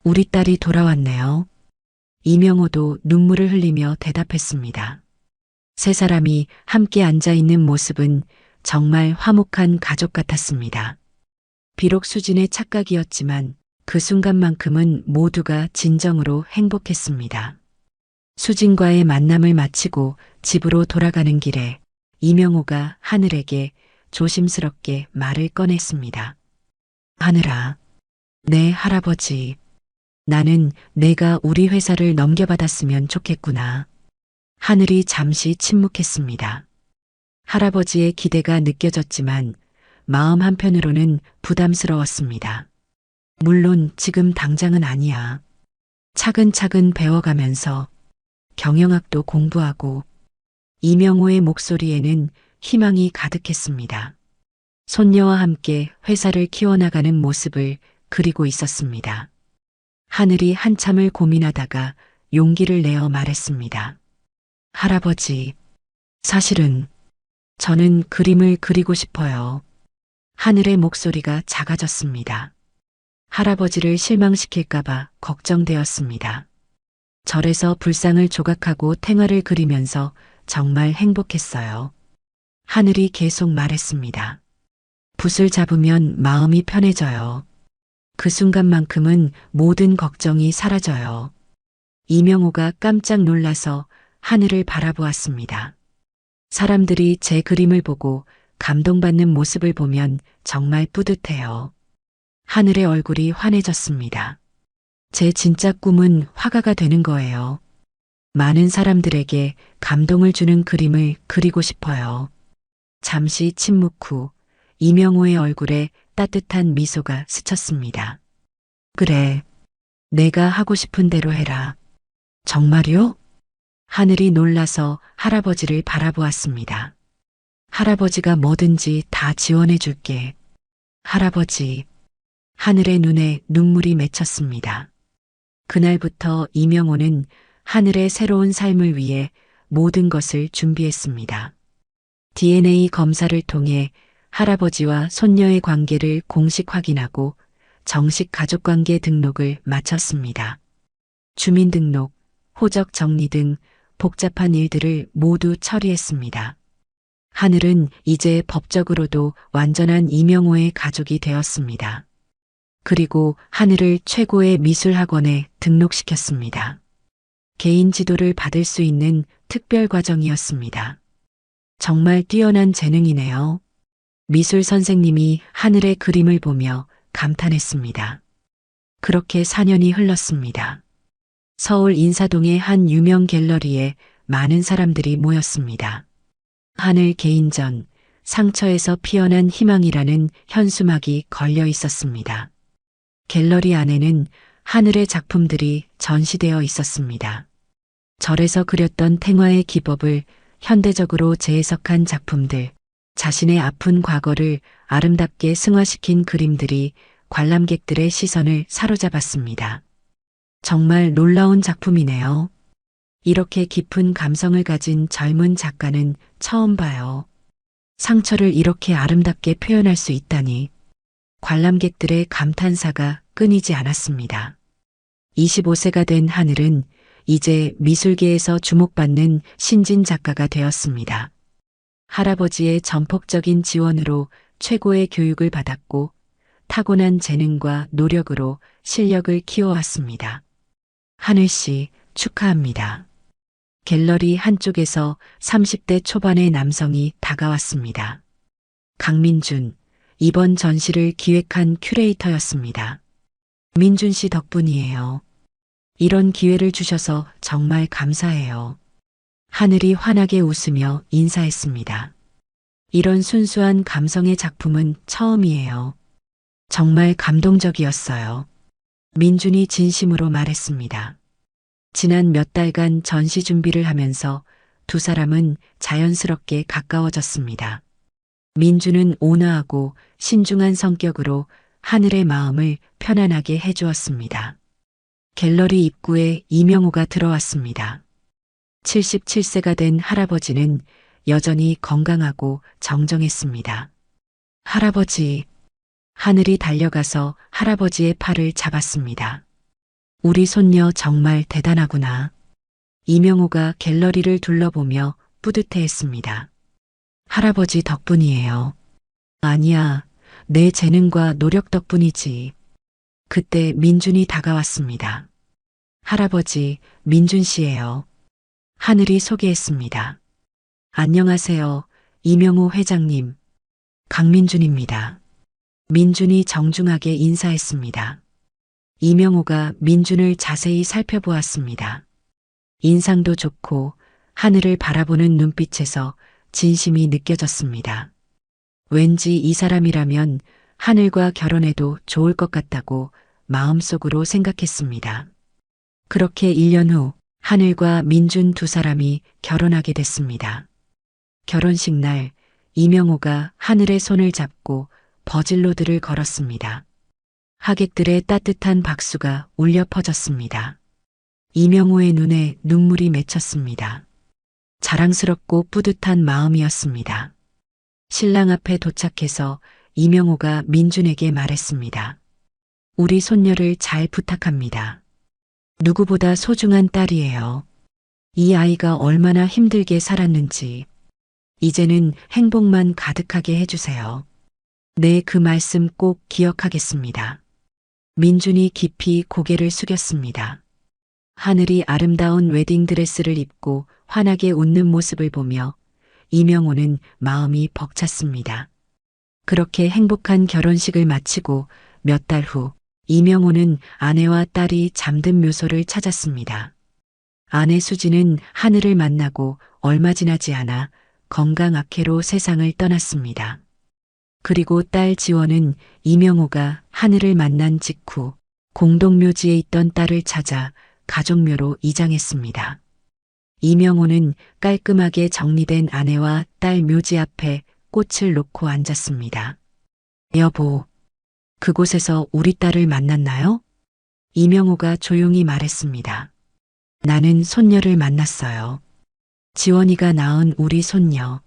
우리 딸이 돌아왔네요. 이명호도 눈물을 흘리며 대답했습니다. 세 사람이 함께 앉아 있는 모습은 정말 화목한 가족 같았습니다. 비록 수진의 착각이었지만 그 순간만큼은 모두가 진정으로 행복했습니다. 수진과의 만남을 마치고 집으로 돌아가는 길에 이명호가 하늘에게 조심스럽게 말을 꺼냈습니다. 하늘아, 네 할아버지. 나는 내가 우리 회사를 넘겨받았으면 좋겠구나. 하늘이 잠시 침묵했습니다. 할아버지의 기대가 느껴졌지만 마음 한편으로는 부담스러웠습니다. 물론 지금 당장은 아니야. 차근차근 배워가면서 경영학도 공부하고. 이명호의 목소리에는 희망이 가득했습니다. 손녀와 함께 회사를 키워나가는 모습을 그리고 있었습니다. 하늘이 한참을 고민하다가 용기를 내어 말했습니다. 할아버지, 사실은 저는 그림을 그리고 싶어요. 하늘의 목소리가 작아졌습니다. 할아버지를 실망시킬까봐 걱정되었습니다. 절에서 불상을 조각하고 탱화를 그리면서 정말 행복했어요. 하늘이 계속 말했습니다. 붓을 잡으면 마음이 편해져요. 그 순간만큼은 모든 걱정이 사라져요. 이명호가 깜짝 놀라서 하늘을 바라보았습니다. 사람들이 제 그림을 보고 감동받는 모습을 보면 정말 뿌듯해요. 하늘의 얼굴이 환해졌습니다. 제 진짜 꿈은 화가가 되는 거예요. 많은 사람들에게 감동을 주는 그림을 그리고 싶어요. 잠시 침묵 후 이명호의 얼굴에 따뜻한 미소가 스쳤습니다. 그래, 내가 하고 싶은 대로 해라. 정말요? 하늘이 놀라서 할아버지를 바라보았습니다. 할아버지가 뭐든지 다 지원해 줄게. 할아버지, 하늘의 눈에 눈물이 맺혔습니다. 그날부터 이명호는 하늘의 새로운 삶을 위해 모든 것을 준비했습니다. DNA 검사를 통해 할아버지와 손녀의 관계를 공식 확인하고 정식 가족관계 등록을 마쳤습니다. 주민등록, 호적 정리 등 복잡한 일들을 모두 처리했습니다. 하늘은 이제 법적으로도 완전한 이명호의 가족이 되었습니다. 그리고 하늘을 최고의 미술학원에 등록시켰습니다. 개인 지도를 받을 수 있는 특별 과정이었습니다. 정말 뛰어난 재능이네요. 미술 선생님이 하늘의 그림을 보며 감탄했습니다. 그렇게 4년이 흘렀습니다. 서울 인사동의 한 유명 갤러리에 많은 사람들이 모였습니다. 하늘 개인전, 상처에서 피어난 희망이라는 현수막이 걸려 있었습니다. 갤러리 안에는 하늘의 작품들이 전시되어 있었습니다. 절에서 그렸던 탱화의 기법을 현대적으로 재해석한 작품들, 자신의 아픈 과거를 아름답게 승화시킨 그림들이 관람객들의 시선을 사로잡았습니다. 정말 놀라운 작품이네요. 이렇게 깊은 감성을 가진 젊은 작가는 처음 봐요. 상처를 이렇게 아름답게 표현할 수 있다니. 관람객들의 감탄사가 끊이지 않았습니다. 25세가 된 하늘은 이제 미술계에서 주목받는 신진 작가가 되었습니다. 할아버지의 전폭적인 지원으로 최고의 교육을 받았고 타고난 재능과 노력으로 실력을 키워왔습니다. 하늘 씨, 축하합니다. 갤러리 한쪽에서 30대 초반의 남성이 다가왔습니다. 강민준, 이번 전시를 기획한 큐레이터였습니다. 민준 씨 덕분이에요. 이런 기회를 주셔서 정말 감사해요. 하늘이 환하게 웃으며 인사했습니다. 이런 순수한 감성의 작품은 처음이에요. 정말 감동적이었어요. 민준이 진심으로 말했습니다. 지난 몇 달간 전시 준비를 하면서 두 사람은 자연스럽게 가까워졌습니다. 민준은 온화하고 신중한 성격으로 하늘의 마음을 편안하게 해주었습니다. 갤러리 입구에 이명호가 들어왔습니다. 77세가 된 할아버지는 여전히 건강하고 정정했습니다. 할아버지, 하늘이 달려가서 할아버지의 팔을 잡았습니다. 우리 손녀 정말 대단하구나. 이명호가 갤러리를 둘러보며 뿌듯해했습니다. 할아버지 덕분이에요. 아니야, 내 재능과 노력 덕분이지. 그때 민준이 다가왔습니다. 할아버지, 민준 씨예요. 하늘이 소개했습니다. 안녕하세요, 이명호 회장님. 강민준입니다. 민준이 정중하게 인사했습니다. 이명호가 민준을 자세히 살펴보았습니다. 인상도 좋고 하늘을 바라보는 눈빛에서 진심이 느껴졌습니다. 왠지 이 사람이라면 하늘과 결혼해도 좋을 것 같다고 마음속으로 생각했습니다. 그렇게 1년 후 하늘과 민준 두 사람이 결혼하게 됐습니다. 결혼식 날 이명호가 하늘의 손을 잡고 버질로드를 걸었습니다. 하객들의 따뜻한 박수가 울려 퍼졌습니다. 이명호의 눈에 눈물이 맺혔습니다. 자랑스럽고 뿌듯한 마음이었습니다. 신랑 앞에 도착해서 이명호가 민준에게 말했습니다. 우리 손녀를 잘 부탁합니다. 누구보다 소중한 딸이에요. 이 아이가 얼마나 힘들게 살았는지 이제는 행복만 가득하게 해주세요. 네, 그 말씀 꼭 기억하겠습니다. 민준이 깊이 고개를 숙였습니다. 하늘이 아름다운 웨딩드레스를 입고 환하게 웃는 모습을 보며 이명호는 마음이 벅찼습니다. 그렇게 행복한 결혼식을 마치고 몇 달 후 이명호는 아내와 딸이 잠든 묘소를 찾았습니다. 아내 수지는 하늘을 만나고 얼마 지나지 않아 건강 악화로 세상을 떠났습니다. 그리고 딸 지원은 이명호가 하늘을 만난 직후 공동묘지에 있던 딸을 찾아 가족묘로 이장했습니다. 이명호는 깔끔하게 정리된 아내와 딸 묘지 앞에 꽃을 놓고 앉았습니다. 여보, 그곳에서 우리 딸을 만났나요? 이명호가 조용히 말했습니다. 나는 손녀를 만났어요. 지원이가 낳은 우리 손녀.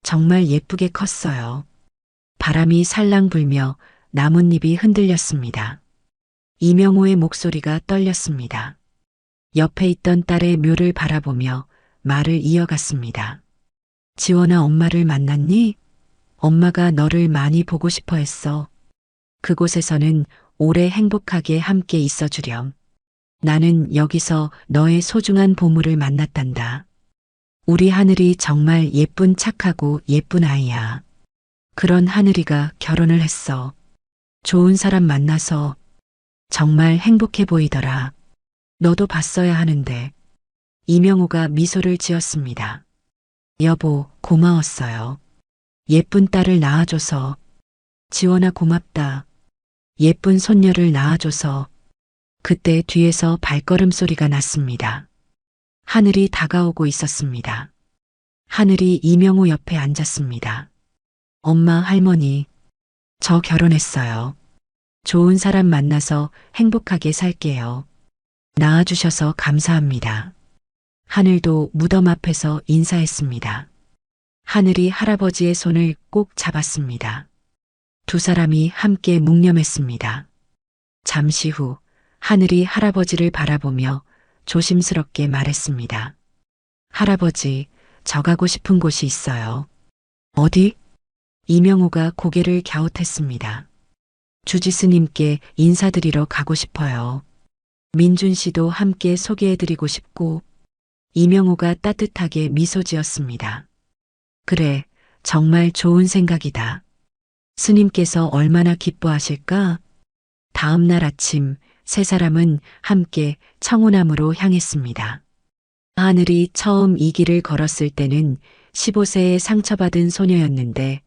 정말 예쁘게 컸어요. 바람이 살랑 불며 나뭇잎이 흔들렸습니다. 이명호의 목소리가 떨렸습니다. 옆에 있던 딸의 묘를 바라보며 말을 이어갔습니다. 지원아, 엄마를 만났니? 엄마가 너를 많이 보고 싶어 했어. 그곳에서는 오래 행복하게 함께 있어 주렴. 나는 여기서 너의 소중한 보물을 만났단다. 우리 하늘이 정말 예쁜 착하고 예쁜 아이야. 그런 하늘이가 결혼을 했어. 좋은 사람 만나서 정말 행복해 보이더라. 너도 봤어야 하는데. 이명호가 미소를 지었습니다. 여보, 고마웠어요. 예쁜 딸을 낳아줘서. 지원아, 고맙다. 예쁜 손녀를 낳아줘서. 그때 뒤에서 발걸음 소리가 났습니다. 하늘이 다가오고 있었습니다. 하늘이 이명호 옆에 앉았습니다. 엄마, 할머니, 저 결혼했어요. 좋은 사람 만나서 행복하게 살게요. 낳아주셔서 감사합니다. 하늘도 무덤 앞에서 인사했습니다. 하늘이 할아버지의 손을 꼭 잡았습니다. 두 사람이 함께 묵념했습니다. 잠시 후 하늘이 할아버지를 바라보며 조심스럽게 말했습니다. 할아버지, 저 가고 싶은 곳이 있어요. 어디? 이명호가 고개를 갸웃했습니다. 주지스님께 인사드리러 가고 싶어요. 민준 씨도 함께 소개해드리고 싶고. 이명호가 따뜻하게 미소 지었습니다. 그래, 정말 좋은 생각이다. 스님께서 얼마나 기뻐하실까? 다음 날 아침 세 사람은 함께 청호남으로 향했습니다. 하늘이 처음 이 길을 걸었을 때는 15세의 상처받은 소녀였는데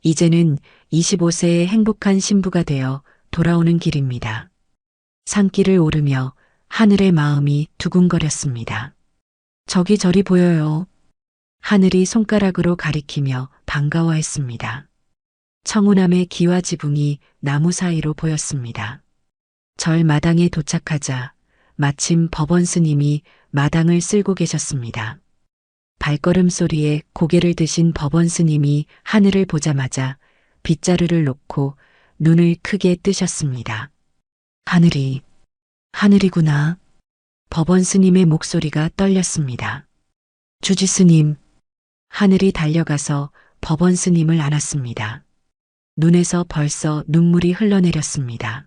이제는 25세의 행복한 신부가 되어 돌아오는 길입니다. 산길을 오르며 하늘의 마음이 두근거렸습니다. 저기 저리 보여요. 하늘이 손가락으로 가리키며 반가워했습니다. 청운함의 기와 지붕이 나무 사이로 보였습니다. 절 마당에 도착하자 마침 법원 스님이 마당을 쓸고 계셨습니다. 발걸음 소리에 고개를 드신 법원 스님이 하늘을 보자마자 빗자루를 놓고 눈을 크게 뜨셨습니다. 하늘이구나. 법원 스님의 목소리가 떨렸습니다. 주지 스님. 하늘이 달려가서 법원 스님을 안았습니다. 눈에서 벌써 눈물이 흘러내렸습니다.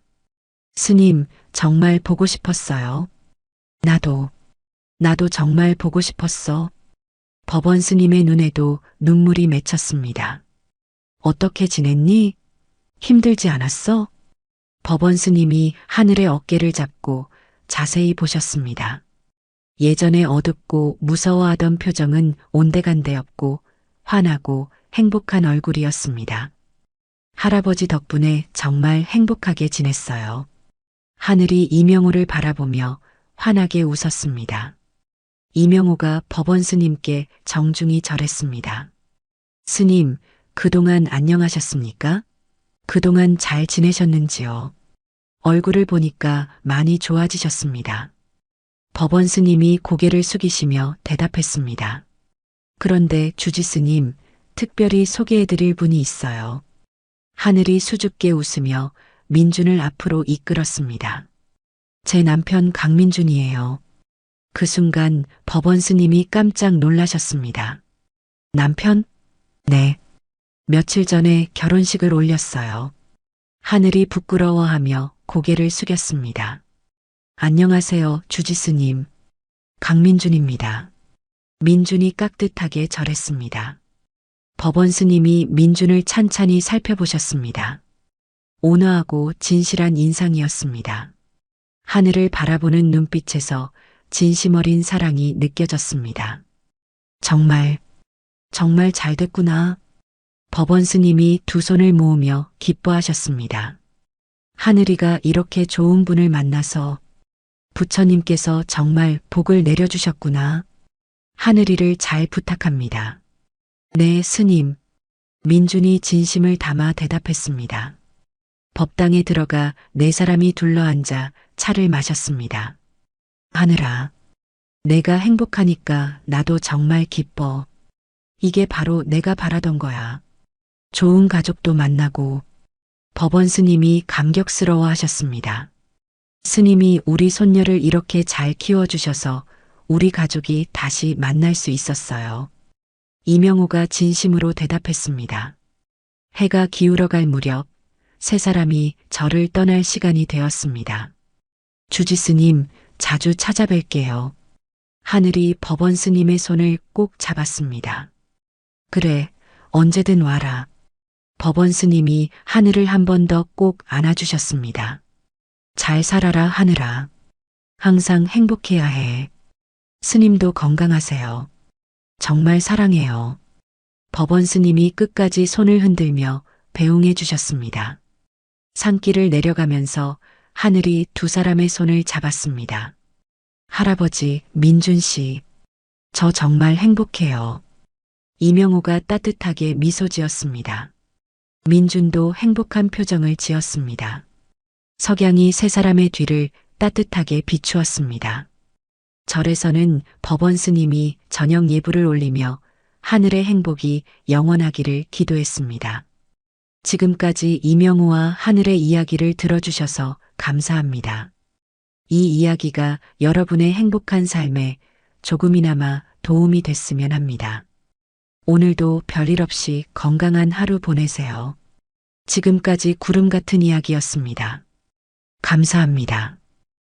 스님, 정말 보고 싶었어요. 나도 정말 보고 싶었어. 법원 스님의 눈에도 눈물이 맺혔습니다. 어떻게 지냈니? 힘들지 않았어? 법원 스님이 하늘의 어깨를 잡고 자세히 보셨습니다. 예전에 어둡고 무서워하던 표정은 온데간데 없고 환하고 행복한 얼굴이었습니다. 할아버지 덕분에 정말 행복하게 지냈어요. 하늘이 이명호를 바라보며 환하게 웃었습니다. 이명호가 법원 스님께 정중히 절했습니다. 스님, 그동안 안녕하셨습니까? 그동안 잘 지내셨는지요? 얼굴을 보니까 많이 좋아지셨습니다. 법원 스님이 고개를 숙이시며 대답했습니다. 그런데 주지 스님, 특별히 소개해드릴 분이 있어요. 하늘이 수줍게 웃으며 민준을 앞으로 이끌었습니다. 제 남편 강민준이에요. 그 순간 법원 스님이 깜짝 놀라셨습니다. 남편? 네. 며칠 전에 결혼식을 올렸어요. 하늘이 부끄러워하며 고개를 숙였습니다. 안녕하세요, 주지 스님. 강민준입니다. 민준이 깍듯하게 절했습니다. 법원 스님이 민준을 찬찬히 살펴보셨습니다. 온화하고 진실한 인상이었습니다. 하늘을 바라보는 눈빛에서 진심 어린 사랑이 느껴졌습니다. 정말 잘 됐구나. 법원 스님이 두 손을 모으며 기뻐하셨습니다. 하늘이가 이렇게 좋은 분을 만나서 부처님께서 정말 복을 내려주셨구나. 하늘이를 잘 부탁합니다. 네, 스님. 민준이 진심을 담아 대답했습니다. 법당에 들어가 네 사람이 둘러앉아 차를 마셨습니다. 하늘아, 내가 행복하니까 나도 정말 기뻐. 이게 바로 내가 바라던 거야. 좋은 가족도 만나고. 법원 스님이 감격스러워 하셨습니다. 스님이 우리 손녀를 이렇게 잘 키워주셔서 우리 가족이 다시 만날 수 있었어요. 이명호가 진심으로 대답했습니다. 해가 기울어갈 무렵 세 사람이 절을 떠날 시간이 되었습니다. 주지 스님, 자주 찾아뵐게요. 하늘이 법원 스님의 손을 꼭 잡았습니다. 그래, 언제든 와라. 법원 스님이 하늘을 한 번 더 꼭 안아주셨습니다. 잘 살아라, 하늘아. 항상 행복해야 해. 스님도 건강하세요. 정말 사랑해요. 법원 스님이 끝까지 손을 흔들며 배웅해 주셨습니다. 산길을 내려가면서 하늘이 두 사람의 손을 잡았습니다. 할아버지, 민준 씨, 저 정말 행복해요. 이명호가 따뜻하게 미소 지었습니다. 민준도 행복한 표정을 지었습니다. 석양이 세 사람의 뒤를 따뜻하게 비추었습니다. 절에서는 법원 스님이 저녁 예불을 올리며 하늘의 행복이 영원하기를 기도했습니다. 지금까지 이명호와 하늘의 이야기를 들어주셔서 감사합니다. 이 이야기가 여러분의 행복한 삶에 조금이나마 도움이 됐으면 합니다. 오늘도 별일 없이 건강한 하루 보내세요. 지금까지 구름 같은 이야기였습니다. 감사합니다.